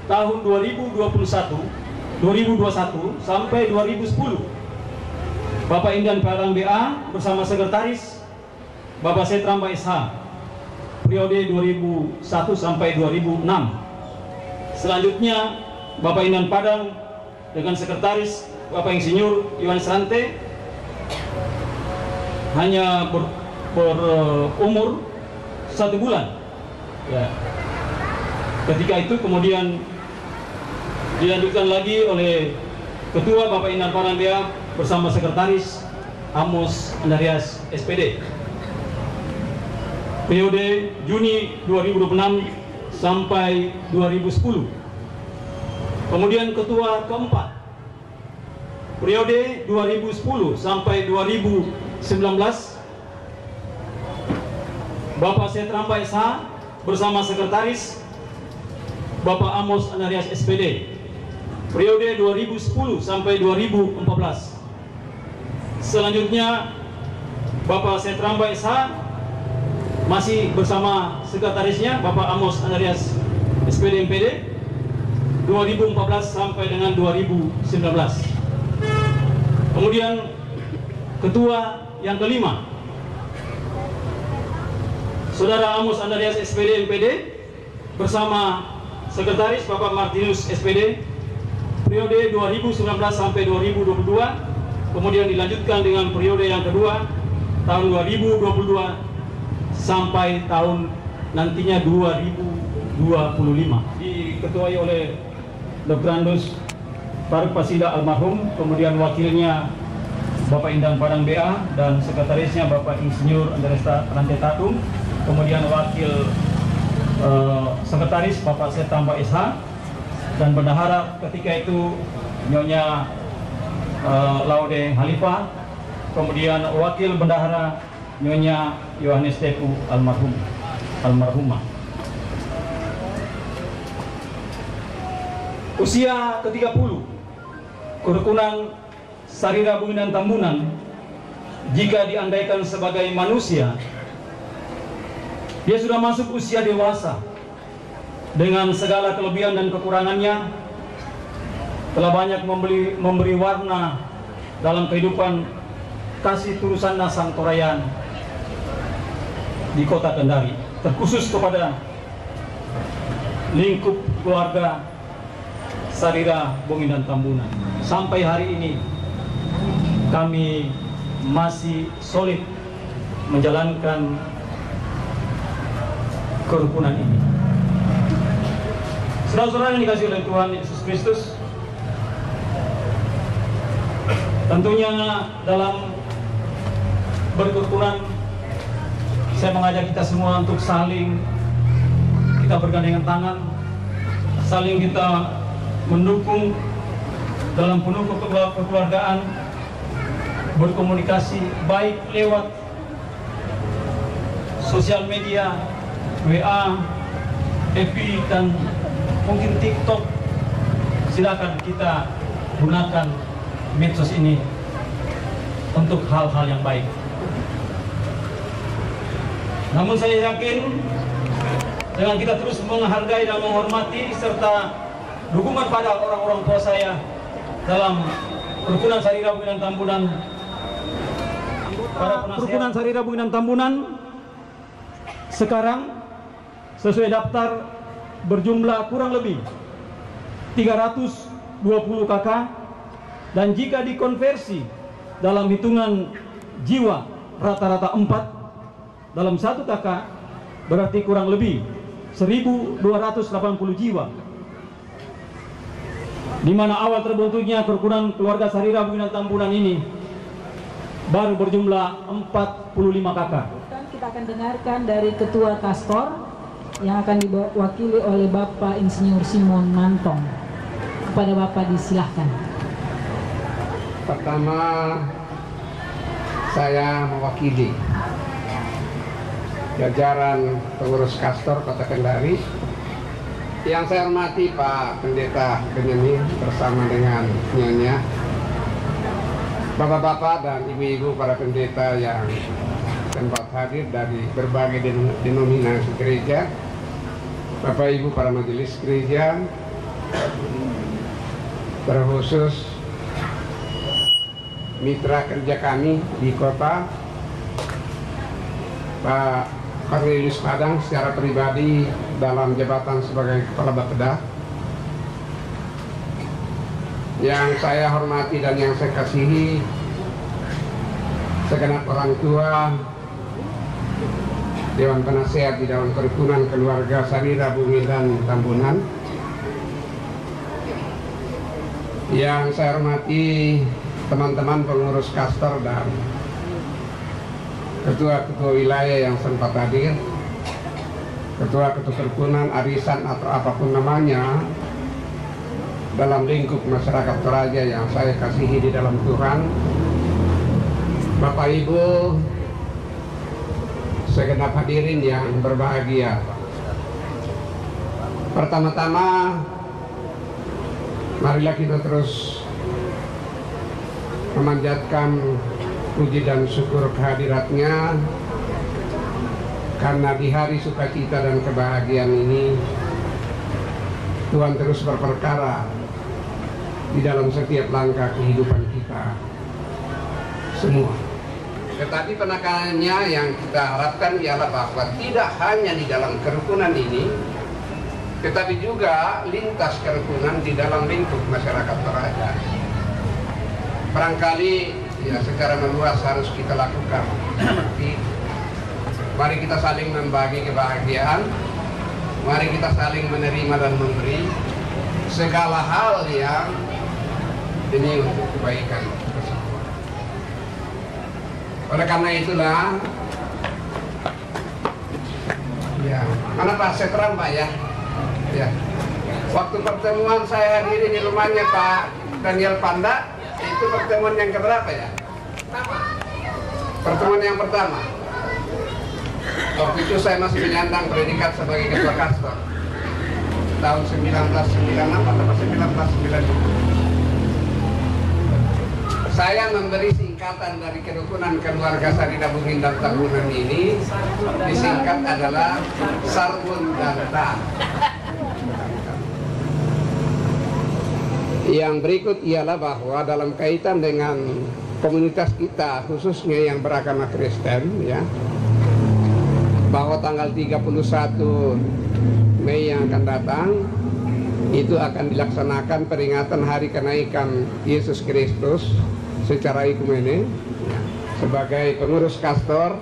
tahun 2021 sampai 2010, Bapak Indan Padang BA bersama sekretaris Bapak Setramba SH periode 2001 sampai 2006. Selanjutnya Bapak Indan Padang dengan sekretaris Bapak Insinyur Yohanes Rante hanya berumur 1 bulan. Ya. Ketika itu kemudian dilanjutkan lagi oleh Ketua Bapak Indan Padang BA bersama sekretaris Amos Andreas SPD. Periode Juni 2006 sampai 2010. Kemudian ketua keempat periode 2010 sampai 2019, Bapak Setramba SH bersama sekretaris Bapak Amos Andreas SPD periode 2010 sampai 2014. Selanjutnya Bapak Setramba SH masih bersama sekretarisnya Bapak Amos Andreas SPD MPD 2014 sampai dengan 2019. Kemudian ketua yang kelima, Saudara Amos Andreas SPD MPD bersama sekretaris Bapak Martinus SPD periode 2019 sampai 2022. Kemudian dilanjutkan dengan periode yang kedua tahun 2022 sampai tahun nantinya 2025. Diketuai oleh Dr. Andus Taruk Pasila almarhum, kemudian wakilnya Bapak Indan Padang BA dan sekretarisnya Bapak Insinyur Andreas Rante Takdung, kemudian wakil sekretaris Bapak Setramba SH, dan bendahara ketika itu Nyonya Laude Halifah, kemudian wakil bendahara Nyonya Yohanes Tepu almarhumah. Usia ke-30 kerukunan Sarira Bumi dan Tambunan, jika diandaikan sebagai manusia, dia sudah masuk usia dewasa dengan segala kelebihan dan kekurangannya, telah banyak memberi warna dalam kehidupan kasih turusan Nasang Torayan di Kota Kendari, terkhusus kepada lingkup keluarga Sarira Bumi dan Tambunan. Sampai hari ini kami masih solid menjalankan kerukunan ini. Saudara-saudara yang dikasihi oleh Tuhan Yesus Kristus, tentunya dalam berkerukunan saya mengajak kita semua untuk saling kita bergandengan tangan, saling kita mendukung dalam penuh kekeluargaan, berkomunikasi baik lewat sosial media, WA, FB, dan mungkin TikTok. Silakan kita gunakan medsos ini untuk hal-hal yang baik. Namun saya yakin dengan kita terus menghargai dan menghormati serta dukungan pada orang-orang tua saya dalam Kerukunan Sarira Bukit dan Tambunan, para Kerukunan Sarira Bukit dan Tambunan sekarang sesuai daftar berjumlah kurang lebih 320 KK, dan jika dikonversi dalam hitungan jiwa rata-rata 4 dalam 1 KK, berarti kurang lebih 1.280 jiwa, di mana awal terbentuknya Kerukunan Keluarga Sarira Bukit dan Tambunan ini baru berjumlah 45 KK. Kita akan dengarkan dari Ketua Kastor yang akan diwakili oleh Bapak Insinyur Simon Mantong. Kepada Bapak disilahkan. Pertama, saya mewakili jajaran pengurus Kastor Kota Kendari yang saya hormati Pak Pendeta Benyamin bersama dengan Nyonya, Bapak-bapak dan Ibu-ibu para pendeta yang sempat hadir dari berbagai denominasi gereja, Bapak Ibu para majelis gereja, terkhusus mitra kerja kami di kota, Pak Cornelius Padang secara pribadi dalam jabatan sebagai Kepala Bapeda, yang saya hormati dan yang saya kasihi segenap orang tua, Dewan Penasehat di dalam Kerukunan Keluarga Sarira Bukit dan Tambunan, yang saya hormati teman-teman pengurus Kastor dan ketua-ketua wilayah yang sempat hadir, ketua-ketua kerukunan, arisan atau apapun namanya dalam lingkup masyarakat Toraja yang saya kasihi di dalam Tuhan, Bapak Ibu segenap hadirin yang berbahagia. Pertama-tama, marilah kita terus memanjatkan puji dan syukur kehadiratnya, karena di hari sukacita dan kebahagiaan ini Tuhan terus berperkara di dalam setiap langkah kehidupan kita semua. Tetapi penekanannya yang kita harapkan ialah bahwa tidak hanya di dalam kerukunan ini, tetapi juga lintas kerukunan di dalam lingkup masyarakat Toraja. Barangkali ya secara meluas harus kita lakukan. Mari kita saling membagi kebahagiaan, mari kita saling menerima dan memberi segala hal yang demi untuk kebaikan bersama. Oleh karena itulah, ya, mana Pak Setram Pak ya? Ya. Waktu pertemuan saya hadiri di rumahnya Pak Daniel Panda, itu pertemuan yang keberapa ya? Pertemuan yang pertama. Waktu itu saya masih menyandang predikat sebagai Ketua Kastor tahun 1996 atau 1995. Saya memberi singkatan dari Kerukunan Keluarga Sarira Bukit dan Tambunan ini, disingkat adalah Sarmun Danta. Yang berikut ialah bahwa dalam kaitan dengan komunitas kita, khususnya yang beragama Kristen, ya, bahwa tanggal 31 Mei yang akan datang itu akan dilaksanakan peringatan hari kenaikan Yesus Kristus secara ekumene. Sebagai pengurus Kastor,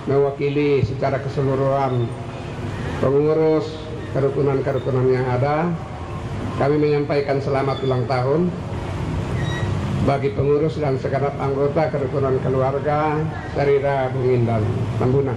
mewakili secara keseluruhan pengurus kerukunan-kerukunan yang ada, kami menyampaikan selamat ulang tahun bagi pengurus dan segenap anggota Kerukunan Keluarga Sarira Bukit dan Tambunan.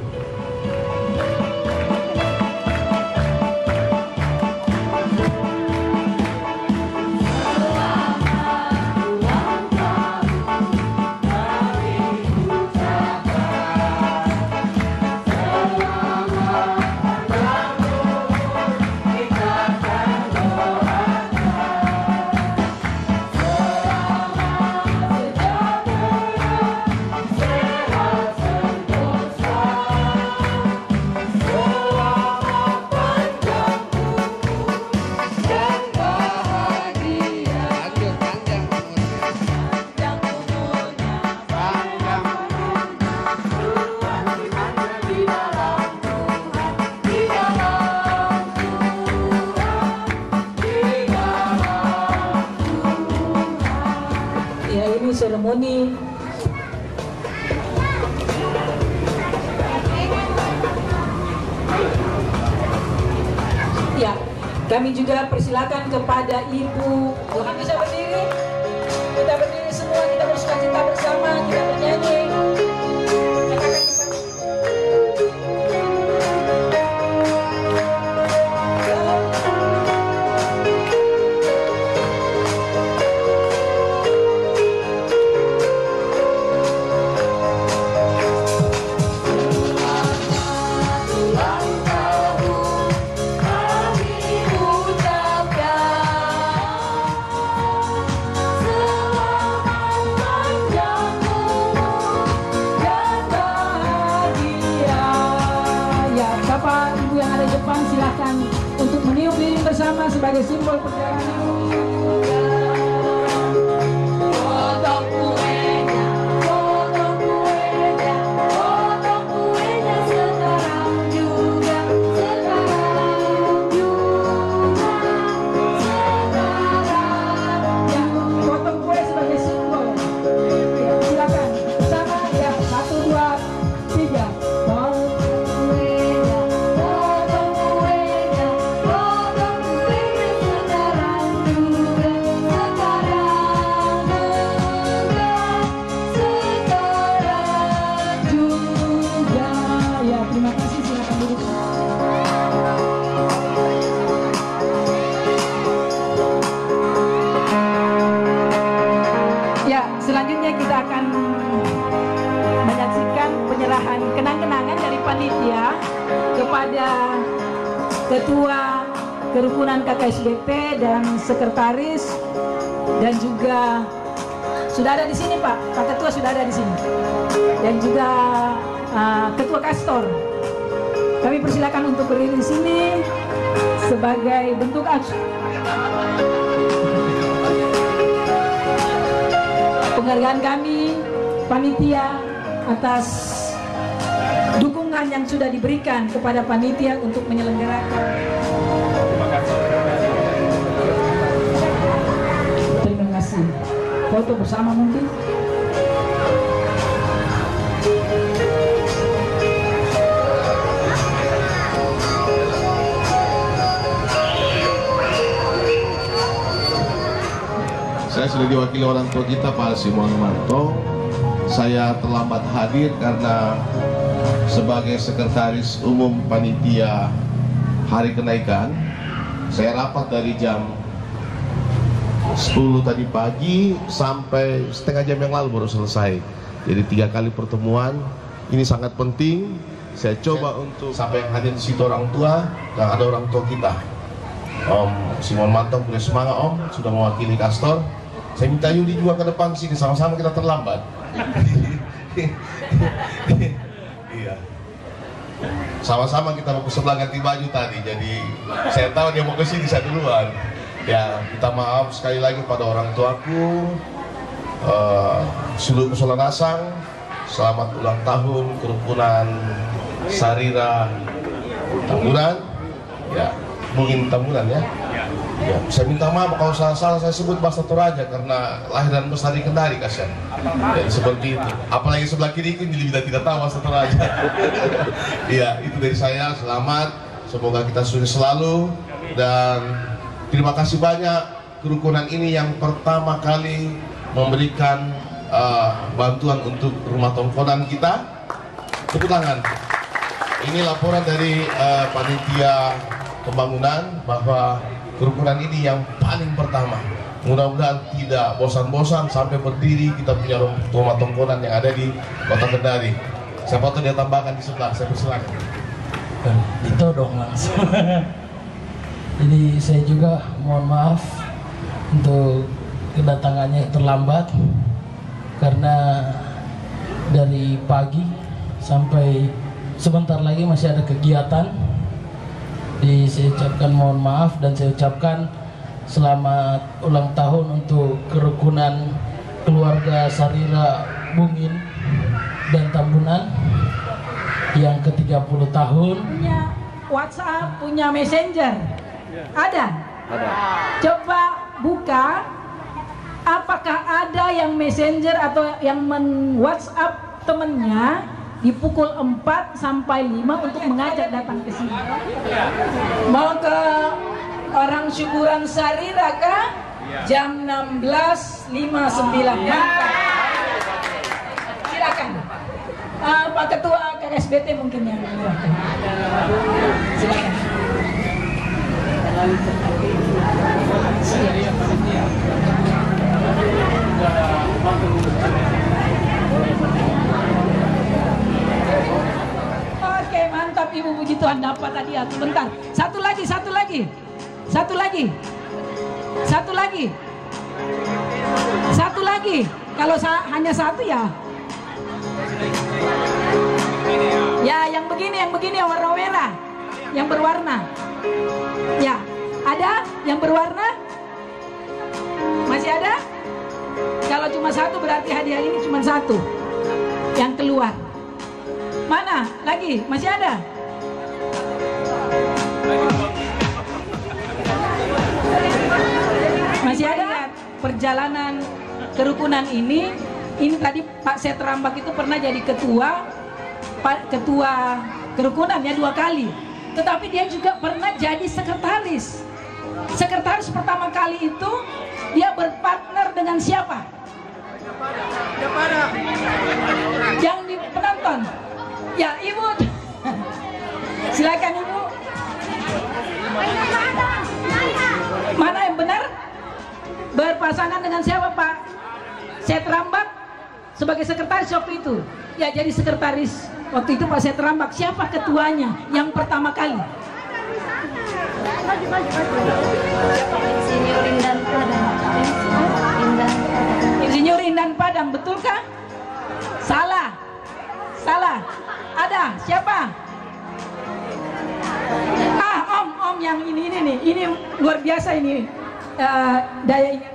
Kami juga persilakan kepada Ibu. Tuhan bisa berdiri. Kita berdiri semua, kita bersukacita bersama, kita bernyanyi. Bersama sebagai simbol perjalanan. Selanjutnya kita akan menyaksikan penyerahan kenang-kenangan dari panitia kepada Ketua Kerukunan KKSBP dan Sekretaris, dan juga sudah ada di sini Pak Ketua sudah ada di sini, dan juga Ketua Kastor. Kami persilakan untuk berdiri di sini sebagai bentuk penghargaan kami panitia atas dukungan yang sudah diberikan kepada panitia untuk menyelenggarakan. Terima kasih. Foto bersama mungkin. Saya sudah diwakili orang tua kita Pak Simon Marto. Saya terlambat hadir karena sebagai Sekretaris Umum Panitia Hari Kenaikan, saya rapat dari jam 10 tadi pagi sampai setengah jam yang lalu baru selesai. Jadi 3 kali pertemuan, ini sangat penting. Saya coba untuk sampai yang hadir di situ orang tua dan ada orang tua kita. Om Simon Marto punya semangat Om, sudah mewakili Kastor. Saya minta Yudi juga ke depan sini, sama-sama kita terlambat. Iya. Sama-sama kita mau ke sebelah ganti baju tadi, jadi saya tahu dia mau ke sini, saya duluan. Ya, minta maaf sekali lagi pada orang tuaku. Seluruh Kusulan Asang, selamat ulang tahun Kerukunan Sarira Tambunan. Ya, mungkin Tambunan ya. Ya, saya minta maaf kalau salah-salah saya sebut bahasa Toraja karena lahir dan besar di Kendari, kasihan. Jadi seperti itu. Apalagi sebelah kiriku jadi tidak tahu bahasa Toraja. Iya, itu dari saya. Selamat, semoga kita sukses selalu, dan terima kasih banyak kerukunan ini yang pertama kali memberikan bantuan untuk rumah tongkonan kita. Tepuk tangan. Ini laporan dari panitia pembangunan bahwa kerukunan ini yang paling pertama. Mudah-mudahan tidak bosan-bosan sampai berdiri kita punya rumah tongkonan yang ada di Kota Kendari. Siapa tahu dia tambahkan di sebelah, saya persilakan. Itu dong langsung. Jadi saya juga mohon maaf untuk kedatangannya terlambat karena dari pagi sampai sebentar lagi masih ada kegiatan. Saya ucapkan mohon maaf dan saya ucapkan selamat ulang tahun untuk kerukunan keluarga Sarira Bungin dan Tambunan yang ke-30 tahun. Punya WhatsApp, punya Messenger? Ada? Ada. Coba buka, apakah ada yang Messenger atau yang men-WhatsApp temennya di pukul 4 sampai 5 untuk mengajak datang ke sini. Mau ke orang syukuran Sarira kah? Jam 16.59. Silakan. Pak Ketua KSBT mungkin yang menyerahkan. Silakan. Oke, mantap Ibu, puji Tuhan dapat hadiah. Sebentar. Satu lagi. Kalau hanya satu ya. Ya, yang begini yang warna merah. Yang berwarna. Ya, ada yang berwarna? Masih ada? Kalau cuma satu berarti hadiah ini cuma satu yang keluar. Mana? Lagi? Masih ada? Masih ada? Perjalanan kerukunan ini tadi Pak Setrambak itu pernah jadi ketua kerukunan ya 2 kali. Tetapi dia juga pernah jadi sekretaris. Sekretaris pertama kali itu dia berpartner dengan siapa? Yang di penonton. Ya, Ibu. Silakan Ibu. Mana yang benar? Berpasangan dengan siapa Pak Setrambak sebagai sekretaris waktu itu? Ya, jadi sekretaris waktu itu Pak Setrambak. Siapa ketuanya yang pertama kali? Insinyur Indan Padang, betulkah? Salah. Ada siapa? Om yang ini nih. Ini luar biasa ini. Daya ingat.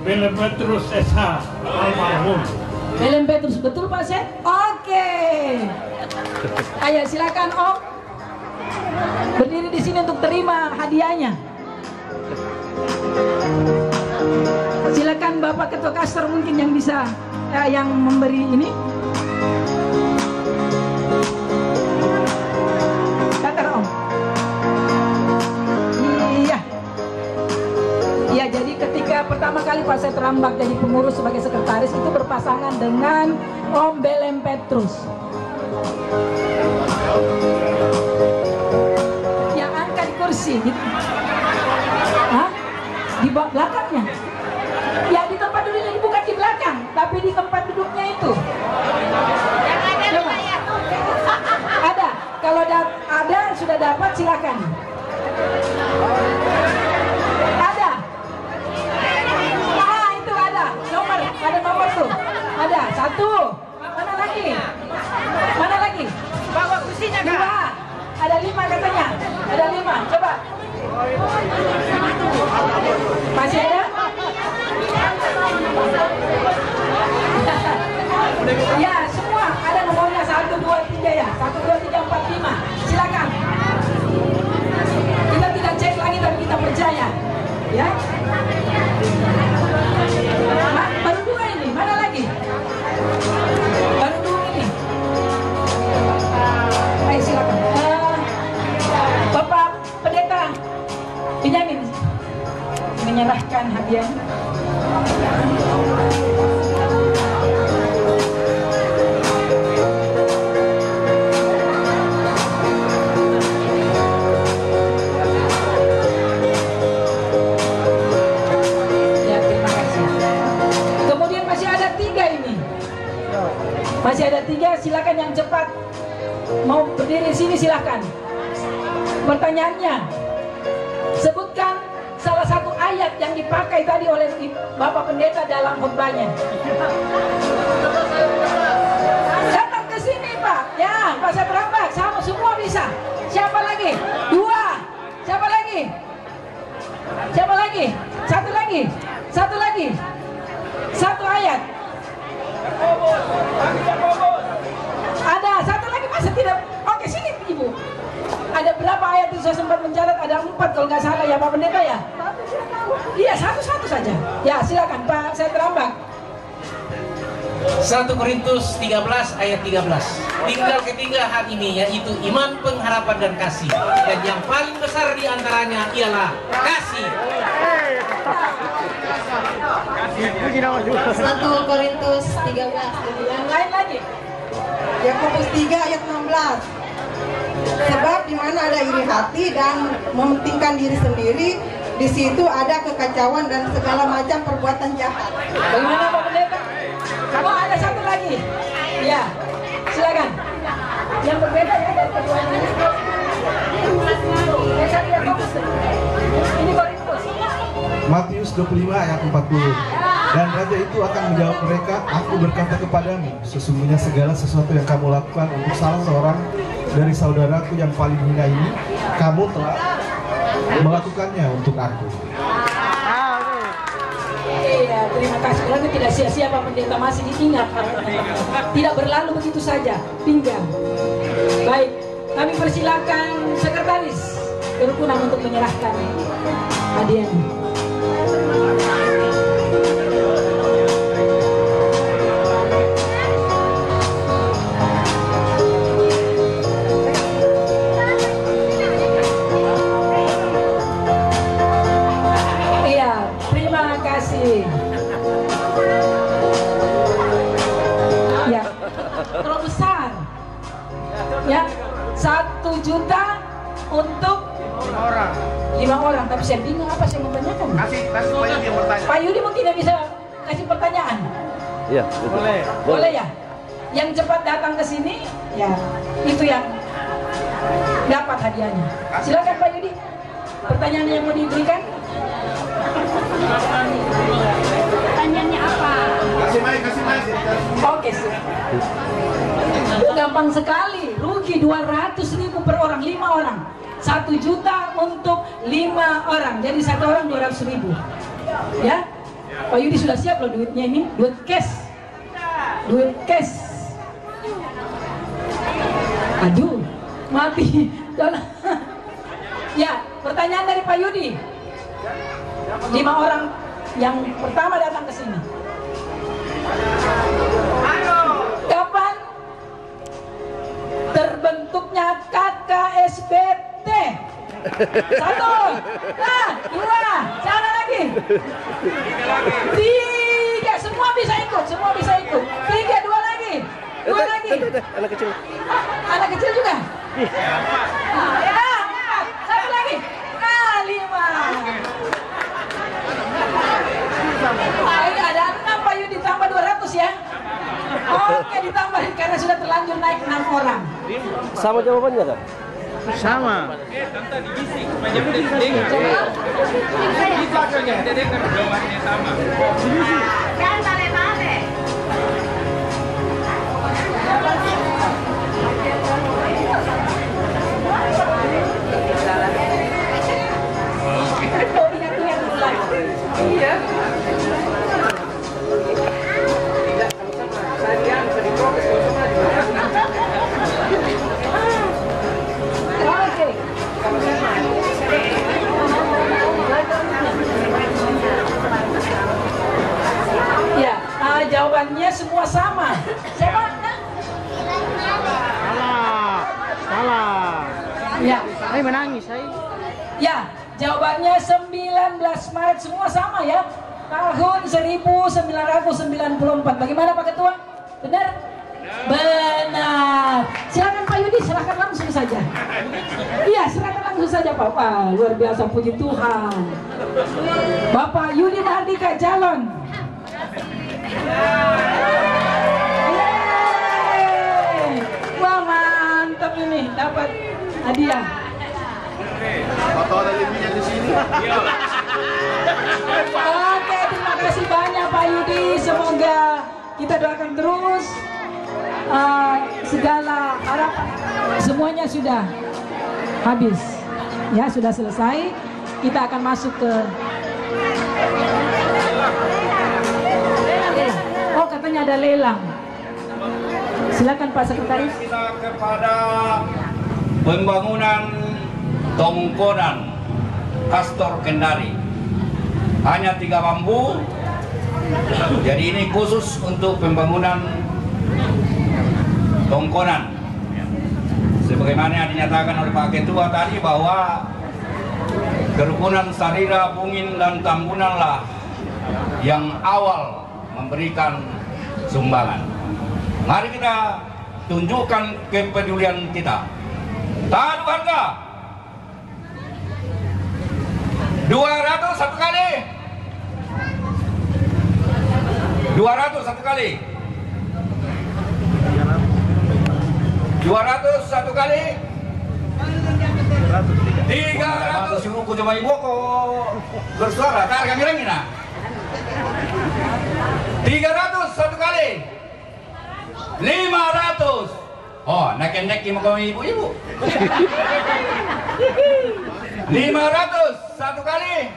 Belem Petrus SH almarhum. Belem Petrus, betul Pak Set? Oke. Ayo silakan Om. Berdiri di sini untuk terima hadiahnya. Silakan Bapak Ketua Kastor mungkin yang bisa yang memberi ini. Datar Om. Iya, jadi ketika pertama kali Pak Setrambak jadi pengurus sebagai sekretaris itu berpasangan dengan Om Belem Petrus. Yang angkat di kursi gitu. Hah? Di belakangnya? Ya, di tempat duduknya, bukan di belakang, tapi di tempat duduknya itu. Coba. Ada. Kalau ada sudah dapat silakan. Ada. Itu ada. Ada nomor tuh. Ada. 1. Mana lagi? Bawa kursinya Kak. 2. Ada 5 katanya. Ada 5. Coba. Masih ada? Ya, semua ada nomornya 1, 2, 3 ya. 1, 2, 3, 4, 5. Silakan. Kita tidak cek lagi tapi kita percaya. Ya. Baru 2 ini. Mana lagi? Baru 2 ini. Ayo silakan. Bapak Pendeta Benyamin menyerahkan hadiah. Masih ada 3, silakan yang cepat. Mau berdiri sini silakan. Pertanyaannya, sebutkan salah satu ayat yang dipakai tadi oleh Bapak Pendeta dalam khotbahnya. Datang ke sini Pak. Ya, Pak Setrambak, sama semua bisa. Siapa lagi? 2. Siapa lagi? Siapa lagi? 1 lagi. 1 lagi. 1 ayat. Ada 1 lagi, masa tidak? Oke, sini Ibu. Ada berapa ayat itu saya sempat mencatat? Ada 4 kalau nggak salah ya Pak Pendeta ya? Iya, 1 saja. Ya silakan Pak Setrambak. 1 Korintus 13 ayat 13. Tinggal ketiga hal ini, yaitu iman, pengharapan, dan kasih. Dan yang paling besar di antaranya ialah kasih. 1 Korintus 13. Yang lain lagi. Yakobus 3 ayat 16. Sebab di mana ada iri hati dan mementingkan diri sendiri, di situ ada kekacauan dan segala macam perbuatan jahat. Bagaimana Pak Pendeta? Oh, ada satu lagi. Ya, silakan. Yang berbeda ya dari keduanya. Ini Korintus. Matius 25 ayat 40. Dan raja itu akan menjawab mereka, aku berkata kepadamu, sesungguhnya segala sesuatu yang kamu lakukan untuk salah seorang dari saudaraku yang paling hina ini, kamu telah melakukannya untuk aku. Iya, terima kasih. Karena tidak sia-sia Pak Pendeta, masih diingat. Tidak berlalu begitu saja, pinggang. Baik, kami persilakan sekretaris kerukunan untuk menyerahkan hadiahnya. Ya, terlalu besar. Ya, 1 juta untuk 5 orang. Tapi saya bingung apa saya mau tanyakan. Kasih Pak Yudi yang bertanya. Pak Yudi mungkin tidak bisa kasih pertanyaan. Iya, boleh. Boleh ya. Yang cepat datang ke sini, ya itu yang dapat hadiahnya. Silakan Pak Yudi. Pertanyaan yang mau diberikan? Pertanyaannya apa? Kasih mic. Oke, gampang sekali. Rugi 200.000 per orang, 5 orang. 1 juta untuk 5 orang. Jadi 1 orang 200.000. Ya, Pak Yudi sudah siap loh duitnya ini, duit cash. Duit cash. Aduh, mati. Ya, pertanyaan dari Pak Yudi. 5 orang yang pertama datang ke sini. Kapan terbentuknya KKSBT? 1, 2, sana lagi. 3, semua bisa ikut, 3, 2 lagi. 2 lagi. Anak kecil. Anak kecil juga? Ya, 1 lagi. 5. Ini ada 6 Pak Yudi, ditambah 200 ya. Oke, ditambah karena sudah terlanjur naik 6 orang. Sama jawabannya kan? Sama. Iya. Ya, jawabannya semua sama. Siapa? Salah. Ya. Saya menangis, saya. Ya, jawabannya 19 Maret, semua sama ya. Tahun 1994. Bagaimana Pak Ketua? Benar? Benar. Silakan Pak Yudi, silakan langsung saja. Iya, silakan langsung saja Pak. Wah, luar biasa, puji Tuhan. Bapak Yudi Mahardika Jalon. Yeay. Wah, mantap ini, dapat hadiah. Foto ada lebihnya di sini. Oke, terima kasih banyak Pak Yudi. Semoga kita doakan terus segala harapan. Semuanya sudah habis, ya sudah selesai. Kita akan masuk ke. Oh, katanya ada lelang. Silakan Pak Sekretaris. Kita kepada pembangunan Tongkonan Kastor Kendari. Hanya 3 bambu Jadi ini khusus untuk pembangunan Tongkonan. Sebagaimana yang dinyatakan oleh Pak Ketua tadi bahwa kerukunan Sarira, Bungin, dan Tambunan yang awal memberikan sumbangan. Mari kita tunjukkan kepedulian kita. Tahan warga. 200 satu kali. 200 satu kali. 200 satu kali. 300 suruh ku coba ibu kok bersuara. Tar kami lagi nak. 300 satu kali. 500. Oh, naik-naik mau ibu-ibu. 500 satu kali.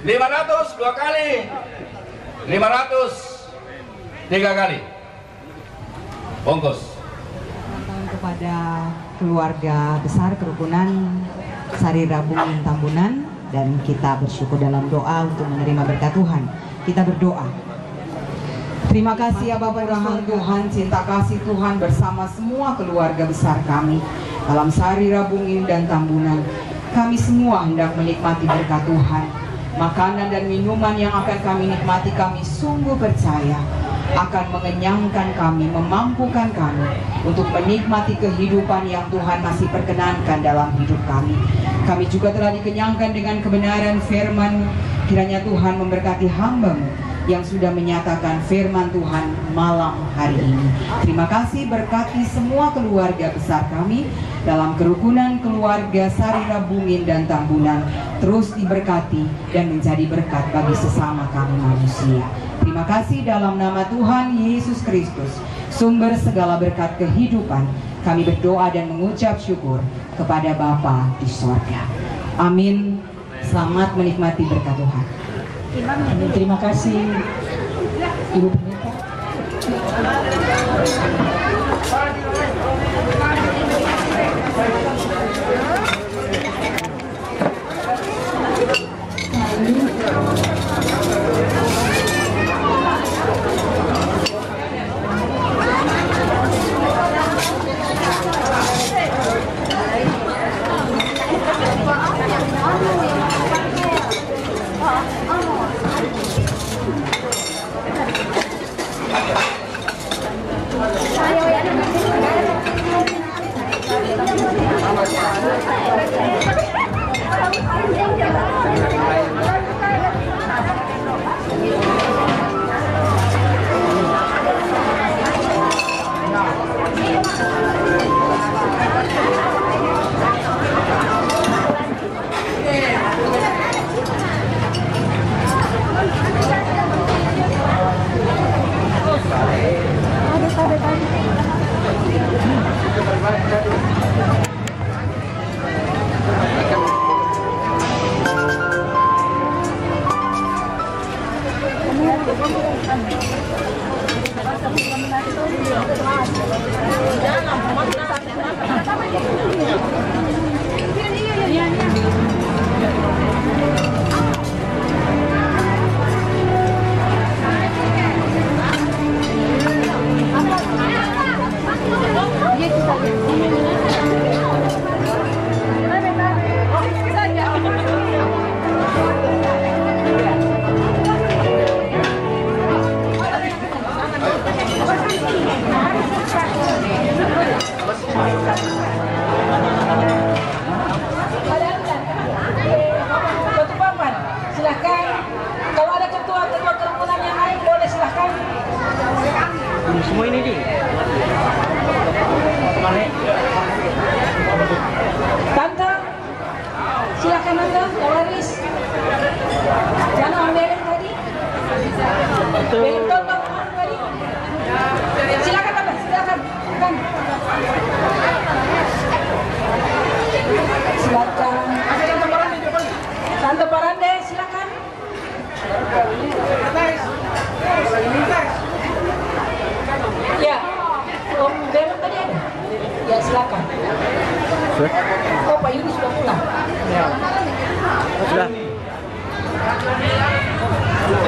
500 dua kali. 500 tiga kali. Bungkus. Kepada keluarga besar kerukunan Sarira Bungin Tambunan, dan kita bersyukur dalam doa untuk menerima berkat Tuhan. Kita berdoa. Terima kasih ya Bapak Tuhan, Tuhan, cinta kasih Tuhan bersama semua keluarga besar kami dalam Sarira Bungin dan Tambunan. Kami semua hendak menikmati berkat Tuhan. Makanan dan minuman yang akan kami nikmati, kami sungguh percaya akan mengenyangkan kami, memampukan kami untuk menikmati kehidupan yang Tuhan masih perkenankan dalam hidup kami. Kami juga telah dikenyangkan dengan kebenaran firman. Kiranya Tuhan memberkati hamba-Mu yang sudah menyatakan firman Tuhan malam hari ini. Terima kasih, berkati semua keluarga besar kami dalam kerukunan keluarga Sarira Bungin dan Tambunan, terus diberkati dan menjadi berkat bagi sesama kami manusia. Terima kasih dalam nama Tuhan Yesus Kristus, sumber segala berkat kehidupan. Kami berdoa dan mengucap syukur kepada Bapa di sorga. Amin. Selamat menikmati berkat Tuhan. Terima kasih Ibu Pendeta.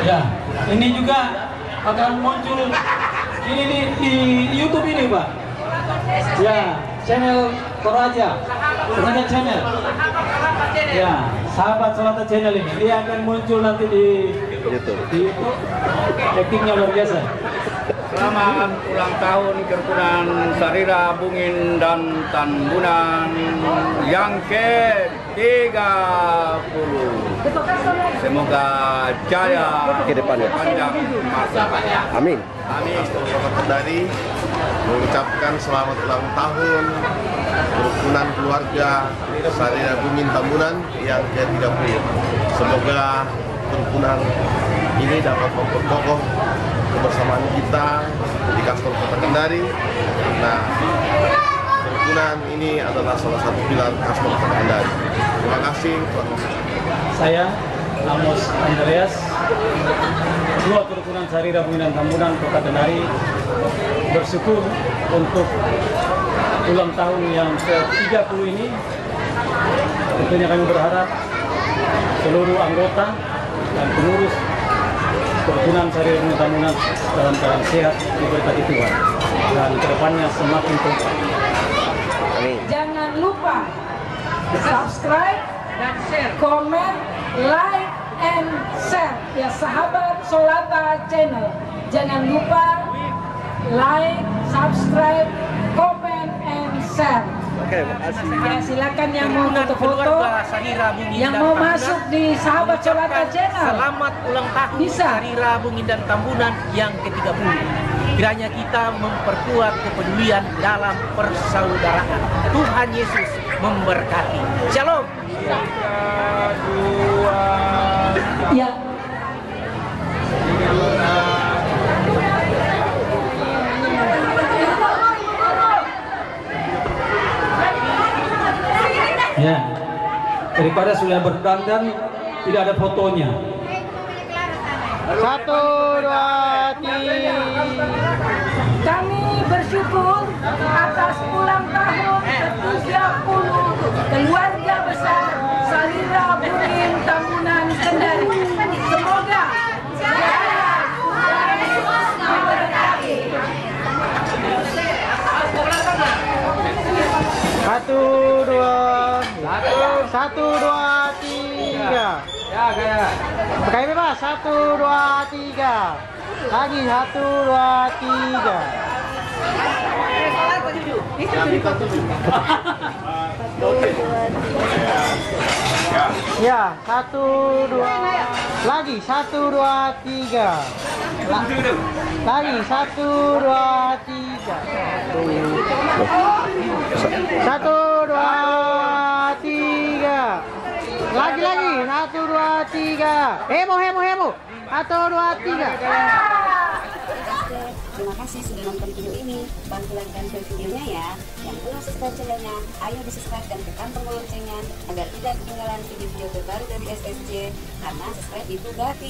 Ya, ini akan muncul ini di YouTube ini, Pak. Ya, channel Toraja, Toraja channel. Ya, Sahabat Solata channel ini, dia akan muncul nanti di YouTube. Di YouTube, actingnya luar biasa. Selamat ulang tahun kerukunan Sarira Bungin dan Tambunan yang ke-30. Semoga jaya ke depannya. Panjang masa. Amin. Amin. Bapak Kendari mengucapkan selamat ulang tahun kerukunan keluarga Sarira Bungin Tambunan yang ke-30. Semoga kerukunan ini dapat memperkokoh kebersamaan kita di kantor Kota Kendari. Nah, kerukunan ini adalah salah satu pilar kantor Kota Kendari. Terima kasih. Saya Amos Andreas, Ketua Kerukunan Sarira Bungin dan Tambunan Kota Kendari, bersyukur untuk ulang tahun yang ke-30 ini. Tentunya kami berharap seluruh anggota dan pengurus Kerukunan Sarira Bungin Tambunan dalam keadaan sehat diberkati Tuhan dan kedepannya semakin tumbuh. Jangan lupa subscribe dan share, komen, like, and share ya Sahabat Solata channel. Jangan lupa like, subscribe, comment, and share. Oke, makasih. Ya, silakan yang mau foto-foto, yang mau masuk di Sahabat Solata channel. Selamat ulang tahun bisa. Sarira Bungin dan Tambunan yang ke-30. Kiranya kita memperkuat kepedulian dalam persaudaraan. Tuhan Yesus memberkati. Shalom. Ya. Ya, daripada sudah berdandan tidak ada fotonya. 1, 2, 3. Kami bersyukur atas ulang tahun ke-30 keluarga besar Sarira Bungin Tambunan Kendari. Semoga jaya Tuhan Yesus memberkati. 1, 2, 3. Ya, kayak. Pakai bebas. 1, 2, 3. Lagi 1, 2, 3. Ya, 1, 2. Lagi 1, 2, 3. Lagi 1, 2, 3. 1, 2, 3. Lagi 1, 2, 3. Hemo. 1, 2, 3. Terima kasih sudah nonton video ini. Bantu like dan share videonya ya. Yang belum subscribe channelnya, ayo di subscribe dan tekan tombol loncengnya agar tidak ketinggalan video-video terbaru dari SSJ. Karena subscribe itu gratis.